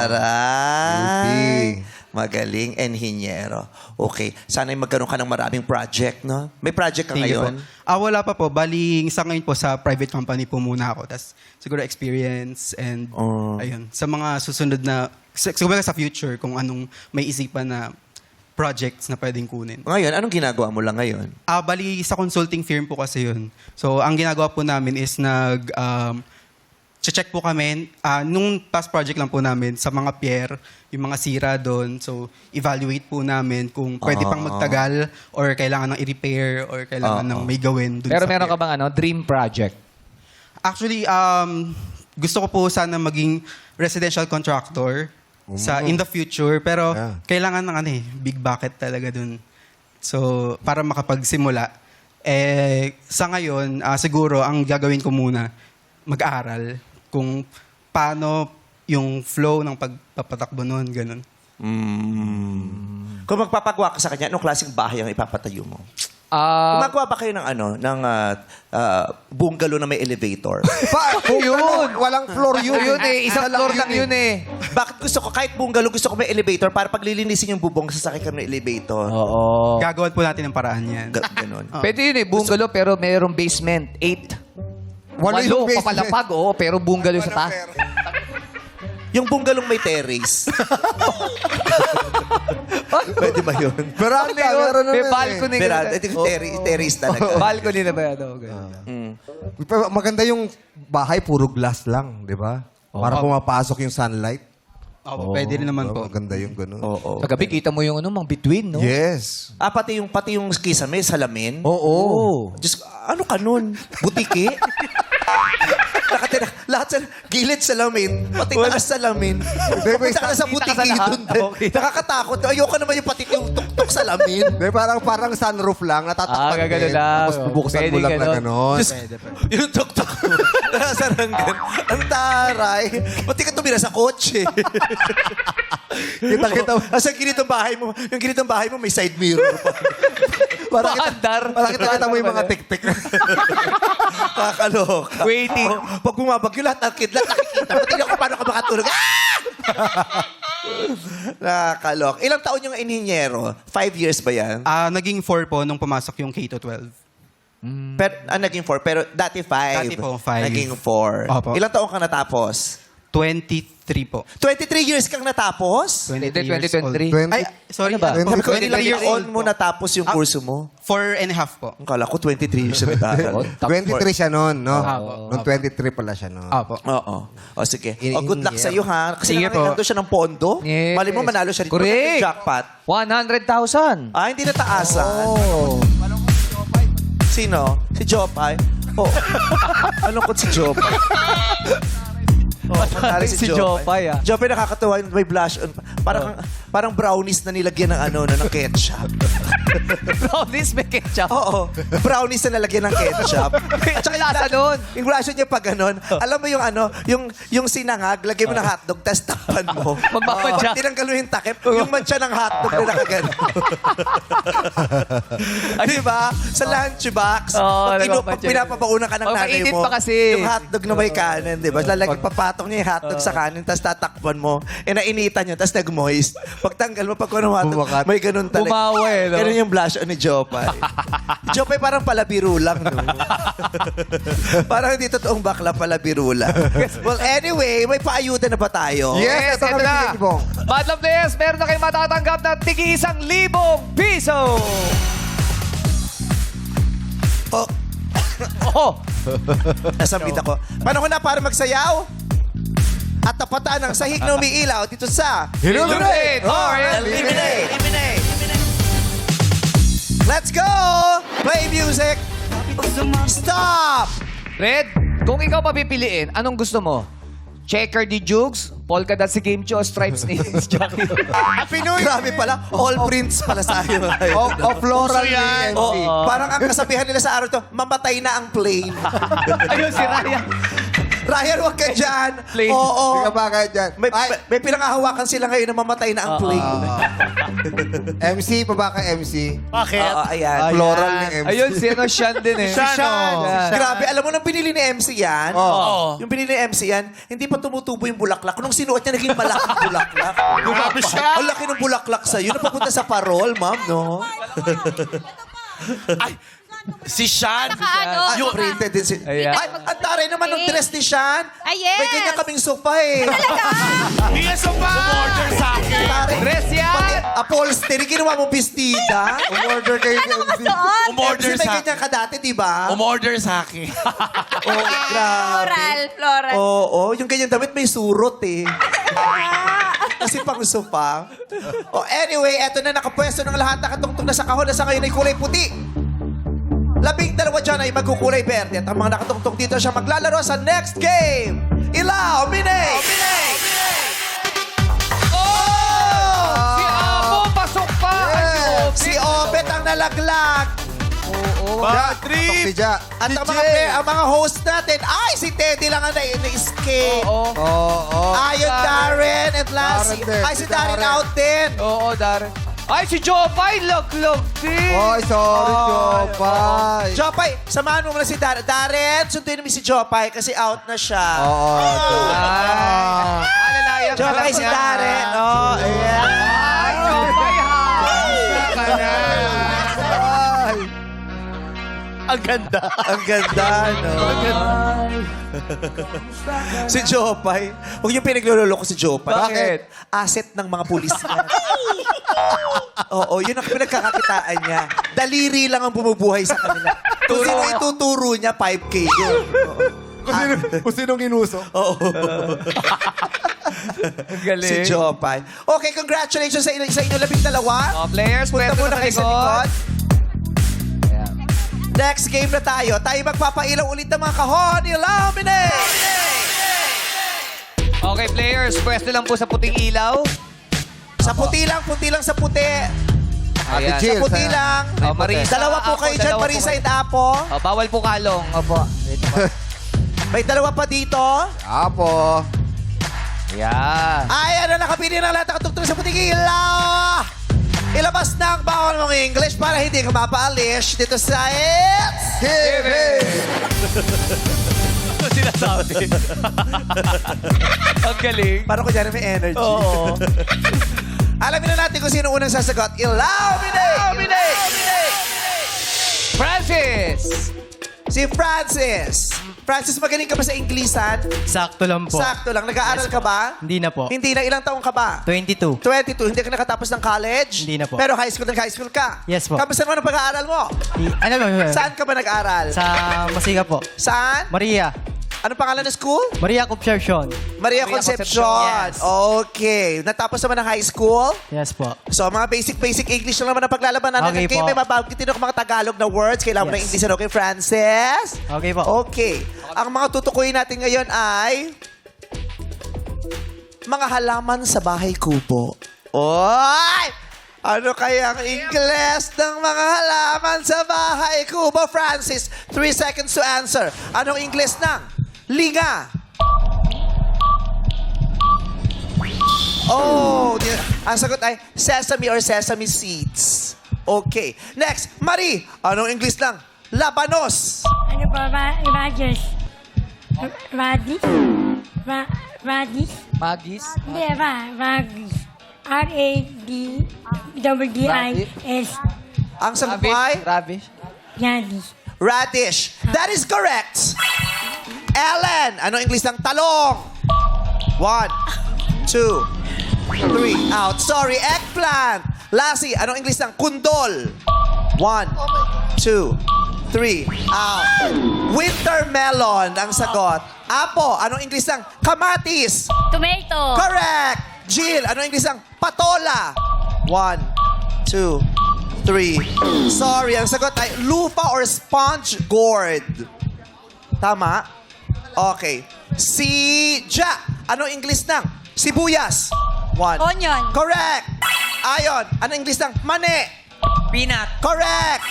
aray. Magaling, enhinyero. Okay. Sana'y magkaroon ka ng maraming project, no? May project ka Thank you ngayon? po. Wala pa po. Bali, sa ngayon po sa private company po muna ako. Tapos siguro experience and ayun. Sa mga susunod na, siguro sa future kung anong may isipan na projects na pwedeng kunin. Ngayon, anong ginagawa mo lang ngayon? Bali, sa consulting firm po kasi yun. So, ang ginagawa po namin is check po kami. Nung past project lang po namin, sa mga pier, yung mga sira doon. So, evaluate po namin kung pwede pang magtagal or kailangan ng i-repair or kailangan ng may gawin doon Pero sa meron pier. ka bang dream project? Actually, gusto ko po sana maging residential contractor in the future. Pero Yeah. kailangan ng big bucket talaga dun. So, para makapagsimula. Sa ngayon, siguro, ang gagawin ko muna, mag-aral kung paano yung flow ng pagpapatakbo nun, ganun. Kung magpapagawa ka sa kanya, anong klaseng bahay ang ipapatayo mo? Gumagawa ba kayo ng bungalow na may elevator? Yun! Walang floor yun. Yun eh, isang floor lang yun eh. Bakit gusto ko, kahit bungalow, gusto ko may elevator para pag lilinisin yung bubong, sasakay ka ng elevator. Oo. Gagawan po natin ng paraan yan. Ganon. Pwede yun eh, bungalow pero mayroong basement. 8. Wala yung basement. Papalapag, oo, pero bungalow sa taas. Yung bungalow may terrace. Pwede ba yun? Veranda, meron na May nun balcony. Veranda, ito yung terrace talaga. Balcony na ba yan? Oh, ganun. Maganda yung bahay, puro glass lang, di ba? Para pumapasok yung sunlight. Opo, pwede rin naman po. Maganda yung ganun. Oo. Paggabi, kita mo yung mga between, no? Yes. Pati yung kisame, salamin. Oo. Diyos, ano ka nun? Butiki? Nakatira, lahat sa gilid salamin, pati taas salamin. Pupunta ka na sa butiki dun. Nakakatakot. Ayoko naman yung pati yung tuktok salamin. Di, parang sunroof lang, natatakpan gagano din. lang. Tapos bubuksan Pwede mo lang na ganon. ganon. Diyos, yung tuktok. Nasaranggan. Ang taray. Pati ka tumira sa kotse. Kita-kita mo. Asa gilid ng bahay mo, yung gilid ng bahay mo may side mirror pa. Paandar. Parang kita mo yung mga tik-tik. Kakaloka. Waiting. Pag bumabagyo, lahat ng kidlat nakikita. Pati ako paano ka makatulog. Nakakaloka. Ilang taon yung ininyero? 5 years ba yan? Naging 4 po nung pumasok yung K-12. Pero, naging 4. Pero dati 5. Dati po, 5. Naging 4. Opo. Ilang taon ka natapos? 23 po. 23 years kang natapos? 23 years 2023. old. Ay, sorry. Ano ba? Sabi ko, 23 ilang year years old mo natapos yung kurso mo? 4 and a half po. Ang kala ko 23 years na nag-aaral. 23 siya noon, no? Apo. Noong 23 pala siya noon. Opo. Oo. O sige. In- O good luck in- sa'yo ha. Kasi Sige po. nangangando siya ng pondo. Yes. Mali mo manalo siya dito. Correct. Jackpot. 100,000. Hindi na taasan. Oh. Sino? Si Jopay? Oh. Anong si Jopay? Nangyari Si Jopay, ah. Jopay nakakatawa yung may blush on. Parang brownies na nilagyan ng ng ketchup. Brownies may ketchup. Oo. Brownies na nalagyan ng ketchup. At saka lasa nun. Yung blush niya pa ganun. Alam mo yung yung sinangag, lagyan mo ng hotdog, tapos takpan mo. Magmamantsa. Tinanggal mo yung takip, yung mancha ng hotdog na nakagano. Di ba? Sa lunchbox, Oo, pag nagmamantsa. pinapabauna ka ng Oh, nanay mainit mo, pa kasi. yung hotdog na may kanin, di ba? Lalagyan, papatong niya yung hotdog sa kanin, tapos tatakpan mo. Nainitan niya, tapos nag-moist. Pagtanggal mo, pag kuno hotdog, Bumakat. may ganun talaga. Bumawa no? Ganun yung blush on ni Jopay. Jopay parang palabiro lang, no? Parang hindi totoong bakla, palabiro lang. Well, anyway, may paayuda na ba tayo? Yes, ito kami na. pinipong. Madlam Players, meron na kayong matatanggap na tig-1,000 piso. Oh, Oh, nasambit ako. Panahon na para magsayaw. At tapatan ng sahig na umiilaw dito sa Illuminate or Eliminate! Let's go! Play music! Stop! Red, kung ikaw papipiliin, anong gusto mo? Checker di Jukes, polka dot si Game Cho, stripes ni Jackie. Happy New Year! Grabe pala. All prints pala sa ayo. O floral ni MC. Parang ang kasabihan nila sa araw to, mamatay na ang plane. Ayun, si Ryan. Ryan, wag ka dyan. Plane. Oo. Hindi ka ba kahit dyan? May pinangahawakan sila ngayon na mamatay na ang plane. MC, pa ba ka MC? Oo, ayan. Floral ni MC. Ayun, si Sean din eh. Sean. Yan. Grabe, alam mo nang binili ni MC yan? Oo. Yung binili ni MC yan, hindi pa tumutubo yung bulaklak. Nung sinuot niya, naging malaking bulaklak. Grabe siya. Ang laki ng bulaklak sa'yo. Napapunta sa parol, ma'am, no? Si Sean. Yung printed din si... Ayan. Ay, ang taray naman ng dress ni Sean. Ay, yes. May ganyan kaming sofa eh. Yes, umorder sa akin. Taray. Dress yan! Pati upholstery, ginawa mo bestida. Umorder kayo ni MC. Umorder MC, may sa ganyan ka dati, di ba? Umorder sa akin. Oh, grabe. Floral. Oo, yung ganyan damit may surot eh. Kasi pang sofa. Oh, anyway, eto na nakapwesto ng lahat. Nakatungtong na sa kahon na sa ngayon ay kulay puti. 12 dyan ay magkukulay verde. At ang mga nakatungtong dito siya maglalaro sa next game. Ilaw, Minay! Si Apo, pasok pa! Si Obet ang nalaglag. Bad trip! Si Ja. At ang mga host natin, ay, si Teddy lang ang na-escape. Oo. Ayun, Darren at Lassie. Darren din. Ay, si Darren out din. Oo, Darren. Ay, si Jopay, log-log din. Oy, sorry, Jopay. Jopay, samahan mo muna si Darren. Darren, sunduin mo si Jopay kasi out na siya. Oo. Alalayan ka Jopay lang si yan. Darren. Oh, ayan. Ay, Jopay, ha? Ka na. Ang ganda. Ang ganda, no? Si Jopay. Huwag yung pinaglulolo ko si Jopay. Bakit? Asset ng mga pulis yan. Oo, yun ang pinagkakakitaan niya. Daliri lang ang bumubuhay sa kanila. Kung sino ituturo niya, 5K yun. Kung sinong inuso. Ang galing. Si Jopay. Okay, congratulations sa inyo 12. Players, Punta pwede muna na kayo sa sa likod. likod. Next game na tayo. Tayo magpapailaw ulit ng mga kahon. Illuminate! Okay, players, pwesto lang po sa puting ilaw. Sa puti lang sa puti. Ate Ayan. Jill, Sa puti lang. Oh, Marisa, Dalawa po Apo, kayo dyan, dalawa po Marisa kayo. and Apo. Oh, bawal po kalong. Opo. May dalawa pa dito. Apo. Yan. Ay, ano, nakapili ng lahat ng katugtog sa puting ilaw. Ilabas na ang bawal mong English para hindi ka mapaalis dito sa It's Ano sinasabi? Ang galing. Parang ko dyan may energy. Oo. Alamin na natin kung sino unang sasagot. Illuminate! Francis! Si Francis. Francis, magaling ka ba sa Inglesan? Sakto lang po. Sakto lang. Nag-aaral ka ba? Hindi na po. Hindi na. Ilang taong ka ba? 22. 22. Hindi ka nakatapos ng college? Hindi na po. Pero high school ka? Yes po. Kamusta naman ang pag-aaral mo? Ano ba? Saan ka ba nag-aaral? Sa Masiga po. Saan? Maria. Anong pangalan ng school? Maria Concepcion. Maria Concepcion. Yes. Okay. Natapos naman ng high school? Yes po. So, mga basic English lang naman ang paglalaban natin. Okay Okay, po. may mabagkitin ako mga Tagalog na words. Kailangan mo ng Yes. English. Okay, Francis? Okay po. Okay. Ang mga tutukuyin natin ngayon ay mga halaman sa bahay kubo. Oy! Ano kaya ang Ingles ng mga halaman sa bahay kubo, Francis? 3 seconds to answer. Anong Ingles ng linga? Oh, ang sagot ay sesame or sesame seeds. Okay. Next, Marie. Anong English lang? Labanos. Ano ba? Radish? Radish? Radish? Magis? Hindi, Radish. R-A-D-W-D-I-S. Ang sagot ay Ravish? Radish. radish. That is correct. Ellen. Anong English ng talong? 1, 2, 3. Out. Sorry, eggplant. Lassie. Anong English ng kundol? 1, 2, 3. Out. Winter melon ang sagot. Apo. Anong English ng kamatis? Tomato. Correct! Jill, ano ang English ang patola? 1, 2, 3. Sorry, ang sagot ay lupa or sponge gourd. Tama? Okay. Si Ja, ano ang English ng sibuyas? 1. Onion. Correct! Ayon, ano ang English ng mani? Peanut. Correct!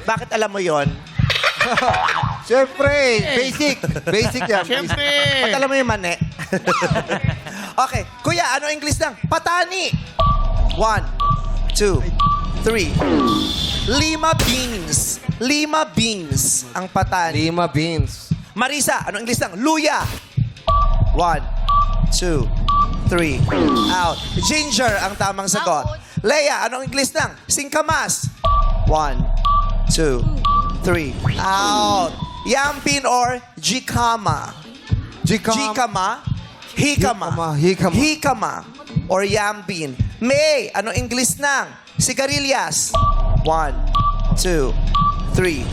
Bakit alam mo yon? Siyempre, basic. Basic yan. Siyempre. Ba't alam mo yung mani? Okay. Kuya, ano ang English ng patani? 1, 2, 3. Lima beans. Lima beans ang patani. Lima beans. Marisa, ano ang English ng luya? 1, 2, 3. Out. Ginger ang tamang sagot. Leia, ano ang English ng singkamas? 1, 2, 3. Out. Yampin or jikama? Jikama? Hikama. Hikama. Hikama. Or yambin. May, ano English ng sigarilyas? 1, 2, 3.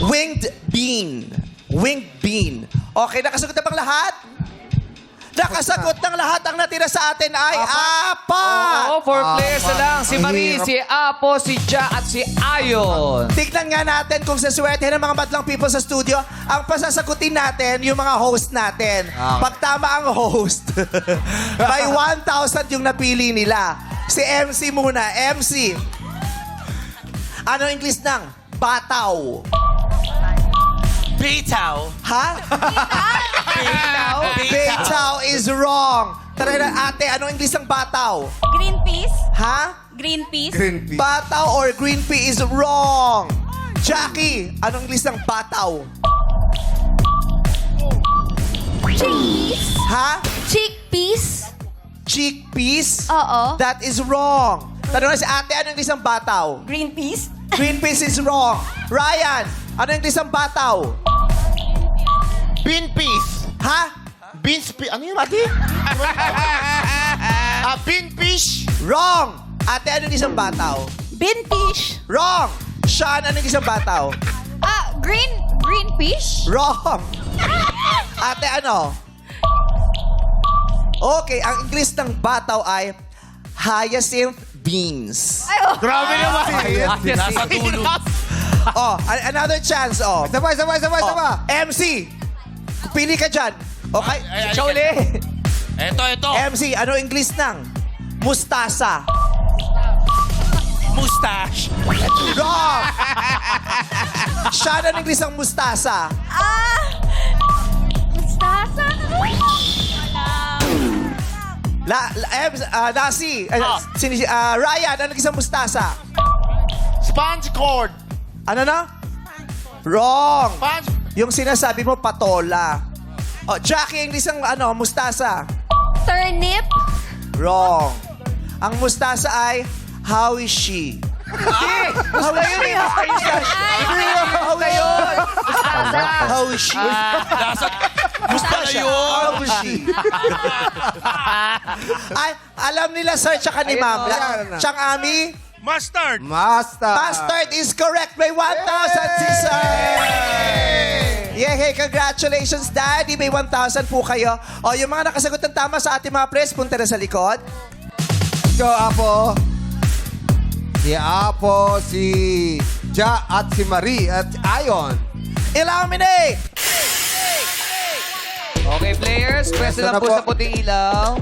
Winged bean. Winged bean. Okay, nakasagot na bang lahat? Nakasagot ng lahat. Ang natira sa atin ay apat. Oo, 4 players na lang. Si Ang Marie, hirap. si Apo, si Ja, at si Ayon. Tignan nga natin kung sa swerte ng mga madlang people sa studio, ang pasasagutin natin, yung mga host natin. Pag tama ang host, by 1,000 yung napili nila. Si MC muna. MC. Ano English ng bataw? Bitaw. Ha? Bitaw. Bataw is wrong. Tara na, ate, ano English ng bataw? Green peas. Ha? Green peas. Green pea. Bataw or green pea is wrong. Jackie, anong English ng bataw? Chickpeas. Ha? Chickpeas. Chickpeas? Oo. That is wrong. Tanong na si ate, anong English ng bataw? Green peas. Green peas is wrong. Ryan, ano yung isang bataw? Bean peas. Ha? Beans peas. Ano yun, ate? Bean fish. Wrong. Ate, ano yung isang bataw? Bean fish. Wrong. Sean, ano yung isang bataw? Green fish. Wrong. Ate, ano? Okay, ang English ng bataw ay hyacinth beans. Grabe naman. Nasa dulo. Oh, another chance, oh. Sabay. MC, pili ka dyan. Okay? Siya uli. Ito. MC, ano English ng mustasa? Mustache. Wrong! Siya, ano English ng mustasa? Mustasa. Nasi, Ryan, ano isang mustasa? Sponge cord. Ano na? Wrong! Sponge. Yung sinasabi mo, patola. Oh, Jackie, English ng mustasa? Turnip. Wrong. Ang mustasa ay, how is she? How is she? How is she? Mustasha. How is she? Ay, alam nila, sir, tsaka ni ma'am. Siyang Ami, Mustard. Mustard is correct. May 1,000 si sir. Hey, congratulations, Daddy. May 1,000 po kayo. O, yung mga nakasagot ng tama sa ating mga press, punta na sa likod. Let's go, Apo. Si Apo, si Ja, at si Marie, at Ayon. Eliminate! Okay, players. Pwesto lang po sa puting ilaw.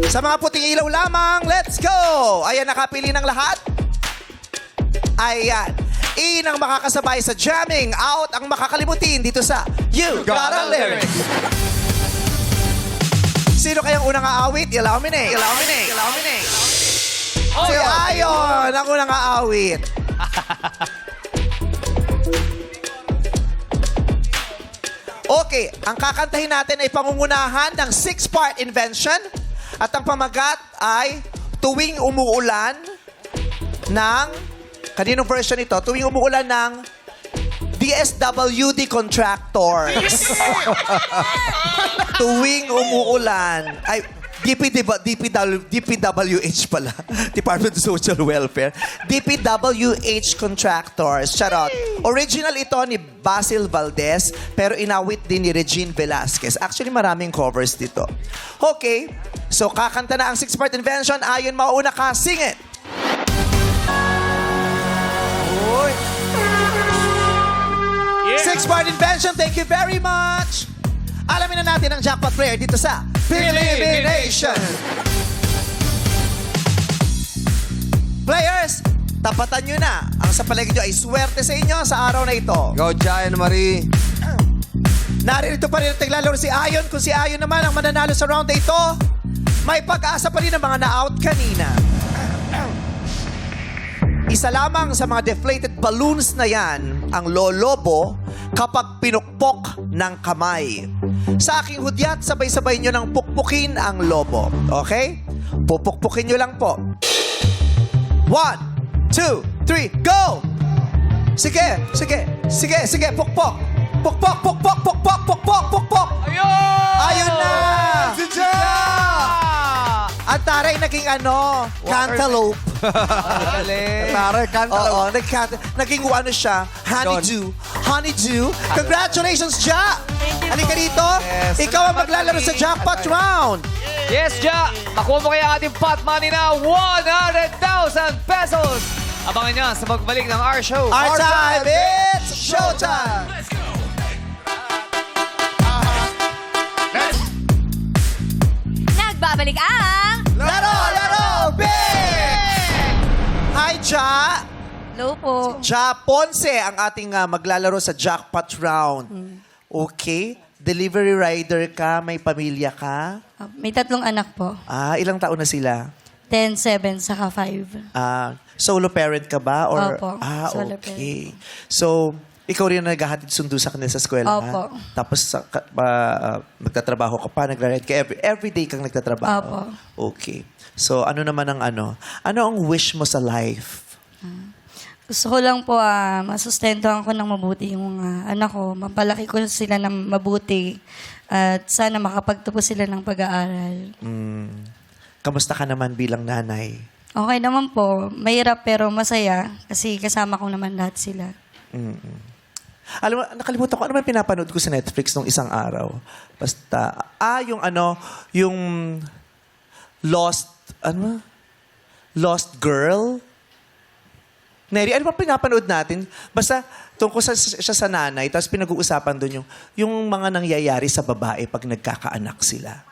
Sa mga puting ilaw lamang, let's go! Ayan, nakapili ng lahat. Ayan. In ang makakasabay sa jamming. Out ang makakalimutin dito sa You Got a Lyric. Sino kayang unang aawit? Eliminate. Si Ayon ang unang aawit. Okay, ang kakantahin natin ay pangungunahan ng 6-part invention at ang pamagat ay tuwing umuulan ng, kaninong version ito? Tuwing umuulan ng DSWD contractors. Tuwing umuulan, ay, DPWH pala. Department of Social Welfare. DPWH contractors. Charot. Original ito ni Basil Valdez, pero inawit din ni Regine Velasquez. Actually, maraming covers dito. Okay. So, kakanta na ang 6-part invention. Ayon, mauna ka. Sing it! Uy. 6-part invention. Thank you very much. Alamin na natin ang jackpot player dito sa Elimination. Players, tapatan nyo na. Ang sa palagay nyo ay swerte sa inyo sa araw na ito. Go, Ja and Marie. Naririto pa rin at naglalaro si Ayon. Kung si Ayon naman ang mananalo sa round na ito, may pag-asa pa rin ang mga na-out kanina. Isa lamang sa mga deflated balloons na yan, ang lolobo, kapag pinukpok ng kamay. Sa aking hudyat, sabay-sabay nyo nang pukpukin ang lobo. Okay? Pupukpukin nyo lang po. 1, 2, 3, go! Sige, pukpok! Pukpok! Ayun na! Si Ja! Ang taray naging cantaloupe. Tara, kanta. Oo, naging ano siya, honeydew. Congratulations, Ja! Halika dito. Ikaw ang maglalaro sa jackpot round. Yes, Ja! Makuha mo kaya ating pot money na 100,000 pesos. Abangan niya sa pagbalik ng our show. Our time, it's showtime. Nagbabalik ang... Laro, big! Hi, Ja! Hello po. Ja Ponce ang ating maglalaro sa jackpot round. Okay. Delivery rider ka, may pamilya ka. May 3 anak po. Ilang taon na sila? 10, 7, saka 5. Solo parent ka ba? Or, Opo, solo okay. So, ikaw rin ang naghahatid sundo sa kanila sa eskwela? Opo. Tapos, nagtatrabaho ka pa, nag-ride ka, everyday kang nagtatrabaho? Opo. Okay. So, ano naman ang ano? Ano ang wish mo sa life? Gusto ko lang po masustentuhan ko ng mabuti yung mga anak ko. Mapalaki ko sila ng mabuti. At sana makapagtapos sila ng pag-aaral. Kamusta ka naman bilang nanay? Okay naman po. Mahirap pero masaya. Kasi kasama ko naman lahat sila. Alam mo, nakalimutan ko, ano man pinapanood ko sa Netflix nung isang araw. Basta, yung Lost Girl? Neri, ano ba pinapanood natin? Basta, tungkol siya sa nanay, tapos pinag-uusapan doon yung mga nangyayari sa babae pag nagkakaanak sila.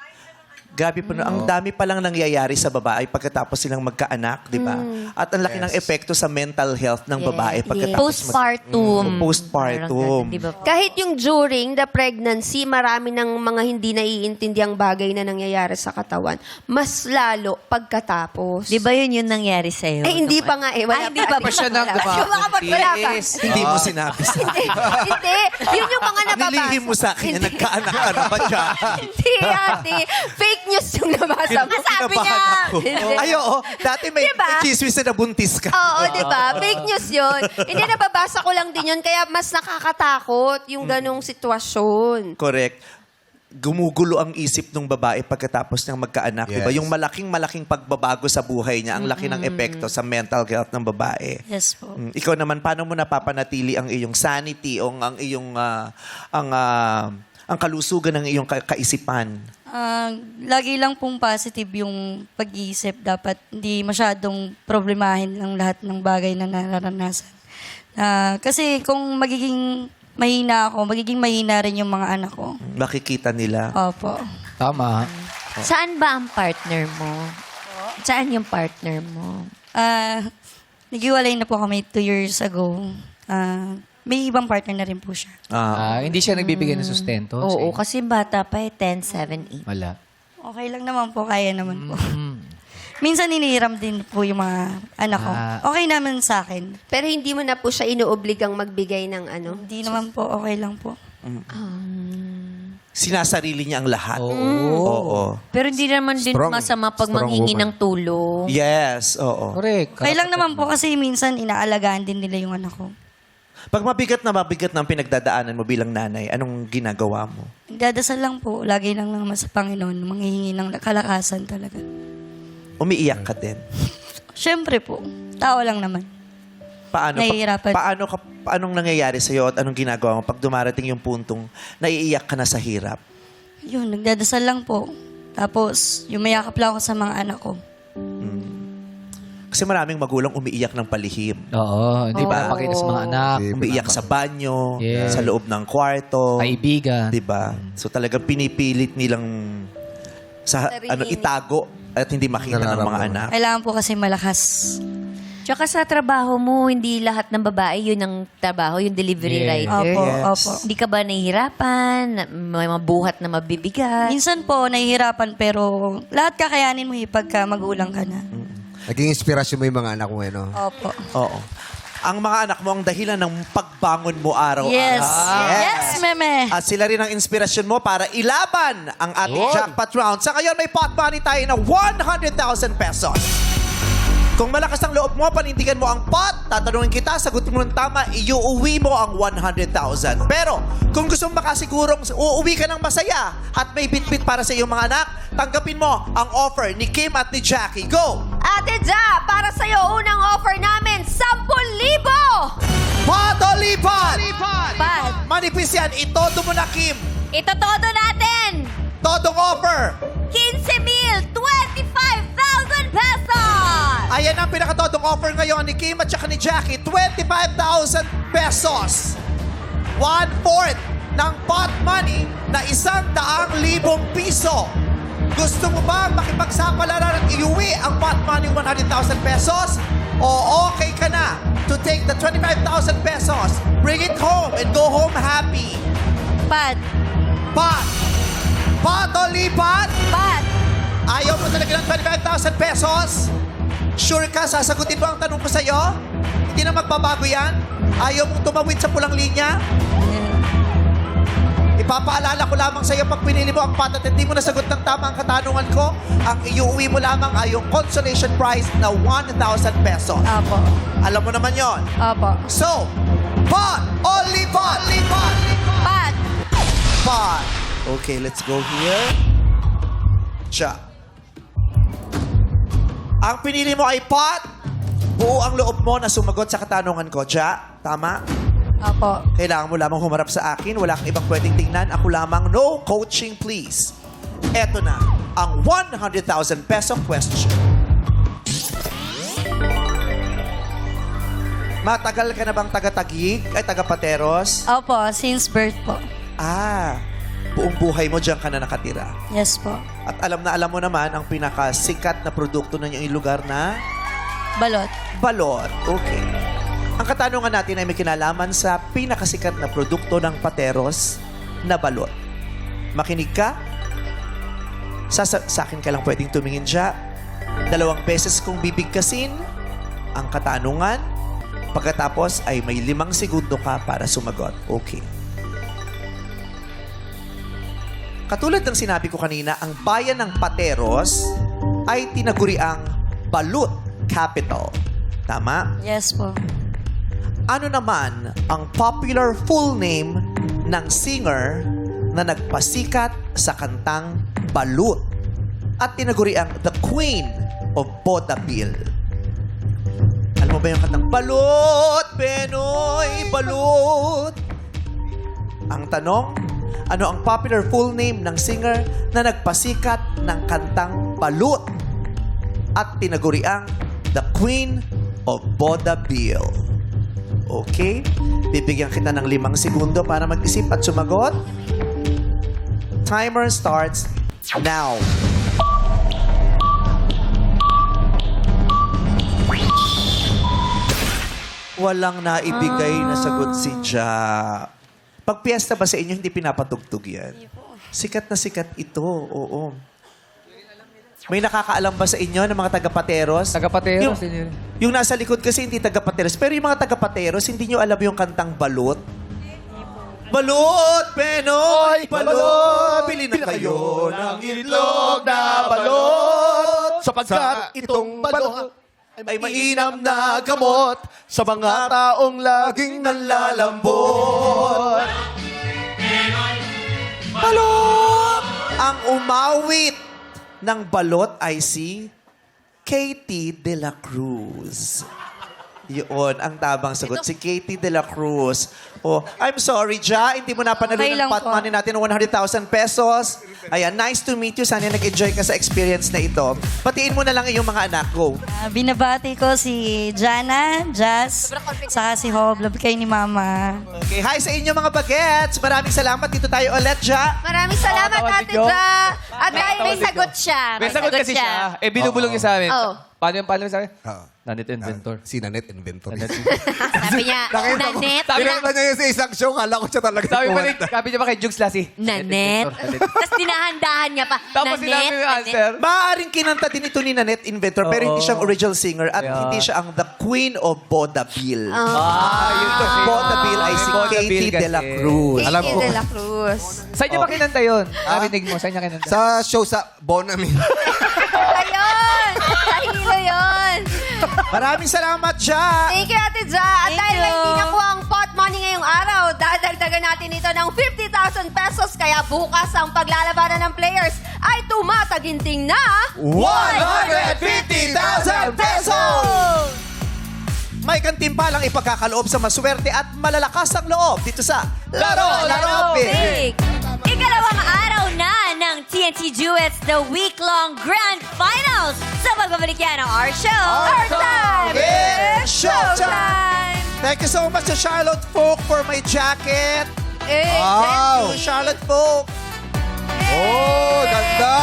Grabe po, ang dami palang nangyayari sa babae pagkatapos silang magkaanak, di ba? At ang laki ng epekto sa mental health ng babae pagkatapos Postpartum. postpartum. Diba? Kahit yung during the pregnancy, marami ng mga hindi naiintindiyang bagay na nangyayari sa katawan. Mas lalo pagkatapos. Di ba yun yung nangyari sa'yo? Eh, hindi pa nga eh. Wala hindi pa Pa siya nang Wala pa. Hindi mo sinabi sa Hindi. Yun yung mga nababasa. Nilihim mo sa akin na nagkaanak ka na ba siya? Hindi, ate. Fake news yung nabasa mo. Sabi niya. Hindi. Ay, oo. Dati may Diba? chismis na nabuntis ka. Oo, di ba? Fake news yun. Hindi, nababasa ko lang din yun. Kaya mas nakakatakot yung ganong sitwasyon. Correct. Gumugulo ang isip ng babae pagkatapos niyang magkaanak. Diba? Yes. Yung malaking pagbabago sa buhay niya, ang laki ng epekto sa mental health ng babae. Yes po. Ikaw naman, paano mo napapanatili ang iyong sanity o ang iyong ang kalusugan ng iyong kaisipan? Lagi lang pong positive yung pag-iisip. Dapat hindi masyadong problemahin ang lahat ng bagay na nararanasan. Kasi kung magiging mahina ako, magiging mahina rin yung mga anak ko. Makikita nila. Opo. Tama. Saan ba ang partner mo? Saan yung partner mo? Naghiwalay na po kami 2 years ago. May ibang partner na rin po siya. Hindi siya nagbibigay ng sustento. Oo, kasi bata pa 10, 7, 8. Wala. Okay lang naman po, kaya naman po. Minsan inihiram din po yung mga anak ko. Okay naman sa akin. Pero hindi mo na po siya inuobligang magbigay ng ano? Hindi naman po, okay lang po. Sinasarili niya ang lahat. Oo. Pero hindi naman din Strong- masama pag strong manghingi woman. ng tulong. Yes, oo. Correct. Okay lang naman po kasi minsan inaalagaan din nila yung anak ko. Pag mabigat na ang pinagdadaanan mo bilang nanay, anong ginagawa mo? Nagdadasal lang po, lagi lang naman sa Panginoon, manghihingi ng kalakasan talaga. Umiiyak ka din. Siyempre po, tao lang naman. Nahihirapan. Anong nangyayari sa'yo at anong ginagawa mo pag dumarating yung puntong naiiyak ka na sa hirap? Yun, nagdadasal lang po. Tapos, yumayakap lang ako sa mga anak ko. Kasi maraming magulang umiiyak ng palihim. Oo. Hindi Diba? ba pakita sa mga anak, Umiiyak sa banyo, Yes. sa loob ng kwarto. kaibigan. Diba? So talagang pinipilit nilang itago at hindi makita ng mga anak. Kailangan po kasi malakas. Tsaka sa trabaho mo, hindi lahat ng babae yun ang trabaho, yung delivery Yes. rider. Opo, Yes. opo. Hindi ka ba nahihirapan? May mga buhat na mabibigat? Minsan po, nahihirapan pero lahat kakayanin mo pagka magulang ka na. Naging inspirasyon mo yung mga anak mo, no? Opo. Oo. Ang mga anak mo ang dahilan ng pagbangon mo araw-araw. Yes. Yes, meme. At sila rin ang inspirasyon mo para ilaban ang ating jackpot round. Sa ngayon, may pot money tayo na 100,000 pesos. Kung malakas ang loob mo, panindigan mo ang pot, tatanungin kita, sagutin mo ng tama, iuuwi mo ang 100,000. Pero, kung gusto mo makasigurong uuwi ka ng masaya at may bit-bit para sa iyong mga anak, tanggapin mo ang offer ni Kim at ni Jackie. Go! Ate Ja, para sa'yo, unang offer namin, 10,000! Patolipan! Pat. Manipis yan, itodo mo na, Kim. Ito todo natin! Todong offer! 15,000! 25,000 pesos! Ayan ang pinakatodong offer ngayon ni Kim at saka ni Jackie. 25,000 pesos. 1/4 ng pot money na 100,000 piso. Gusto mo ba makipagsapalaran at iuwi ang pot money 100,000 pesos? O okay ka na to take the 25,000 pesos, bring it home and go home happy? Pat. Pot! Pot o lipat? Pat! Ayaw mo talaga ng 25,000 pesos? Sure ka, sasagutin mo ang tanong ko sa'yo? Hindi na magbabago yan? Ayaw mong tumawid sa pulang linya? Ipapaalala ko lamang sa iyo pag pinili mo ang pot at hindi mo nasagot ng tama ang katanungan ko, ang iuwi mo lamang ay yung consolation prize na 1,000 pesos. Apo. Alam mo naman yon. Apo. So, pot! Only pot! Only pot! Pat. Pot! Okay, let's go here. Cha. Ang pinili mo ay pot. Buo ang loob mo na sumagot sa katanungan ko. Cha, tama? Apo. Kailangan mo lamang humarap sa akin. Wala kang ibang pwedeng tingnan. Ako lamang. No coaching, please. Eto na ang 100,000 peso question. Matagal ka na bang taga-Taguig? Ay, taga-Pateros? Opo, since birth po. Ah, buong buhay mo dyan ka na nakatira. Yes po. At alam mo naman ang pinakasikat na produkto ng iyong lugar na Balot. balot. Okay. Ang katanungan natin ay may kinalaman sa pinakasikat na produkto ng Pateros na balot. Makinig ka. Sa akin ka lang pwedeng tumingin siya. 2 beses kong bibigkasin ang katanungan. Pagkatapos ay may 5 segundo ka para sumagot. Okay. Katulad ng sinabi ko kanina, ang bayan ng Pateros ay tinaguriang balut capital. Tama? Yes po. Ano naman ang popular full name ng singer na nagpasikat sa kantang Balut at tinaguriang the Queen of Vaudeville? Alam mo ba yung kantang Balut, Benoy, Balut? Ang tanong, ano ang popular full name ng singer na nagpasikat ng kantang Balut at tinaguriang the Queen of Vaudeville? Okay? Bibigyan kita ng 5 segundo para mag-isip at sumagot. Timer starts now. Walang naibigay na sagot si Ja. Pag piyesta ba sa inyo, hindi pinapatugtog yan? Sikat na sikat ito. Oo. May nakakaalam ba sa inyo ng mga taga-Pateros? Taga-Pateros, Yung nasa likod kasi hindi taga-Pateros. Pero yung mga taga-Pateros, hindi nyo alam yung kantang Balot? Balot, Penoy, Balot! Bili na kayo ng itlog na balot! Sapagkat itong balot ay mainam na gamot sa mga taong laging nalalambot. Balot! Ang umawit ng balot ay si Katie De La Cruz. Yun, ang tabang sagot. Si Katie De La Cruz. Oh, I'm sorry, Ja. Hindi mo napanalo Okay ng lang pot po. money natin ng 100,000 pesos. Ayan, nice to meet you. Sana nag-enjoy ka sa experience na ito. Patiin mo na lang iyong mga anak. Go. Binabati ko si Jana, Jazz, saka si Hob. Love kayo ni Mama. Okay, hi sa inyo mga bagets. Maraming salamat. Dito tayo ulit, Ja. Maraming salamat, Ate Ja. At dahil may sagot siya. May sagot kasi siya. Eh, binubulong niya sa amin. Oo. Paano sa akin? Nanit Inventor. Si Nanette Inventor. Sabi niya, Nanet. Tinakla niya yun sa isang show. Kala ko siya talaga. Sabi pa rin, kumanta. sabi niya ba kay Jugs Lassie? Nanet. Tapos dinahandahan niya pa. Tapos sinabi yung answer. Maaaring kinanta din ito ni Nanette Inventor, pero hindi siyang original singer at Yeah. hindi siya ang the Queen of Vaudeville. Yun kasi. Vaudeville ay si Vaudeville Katie De La kasi. Cruz. Alam ko. De La Cruz. Saan niya ba kinanta yun? Narinig mo, saan niya kinanta? Sa show sa Bonami. Ayun! Sa hilo yun! Maraming salamat, Ja. Thank you, Ate Ja. At Thank dahil you. hindi nakuha ang pot money ngayong araw, dadagdagan natin ito ng 50,000 pesos. Kaya bukas ang paglalabanan ng players ay tumataginting na 150,000 pesos! May kantimpalang ipagkakaloob sa maswerte at malalakas ang loob dito sa Laro Big. Ikalawang araw na ng TNT Duets The Week-Long Grand Finals sa pagbabalik yan ng our show. Our time It's is showtime! showtime! Thank you so much to Charlotte Folk for my jacket. Eh, Wow! Charlotte Folk. Oh, ganda.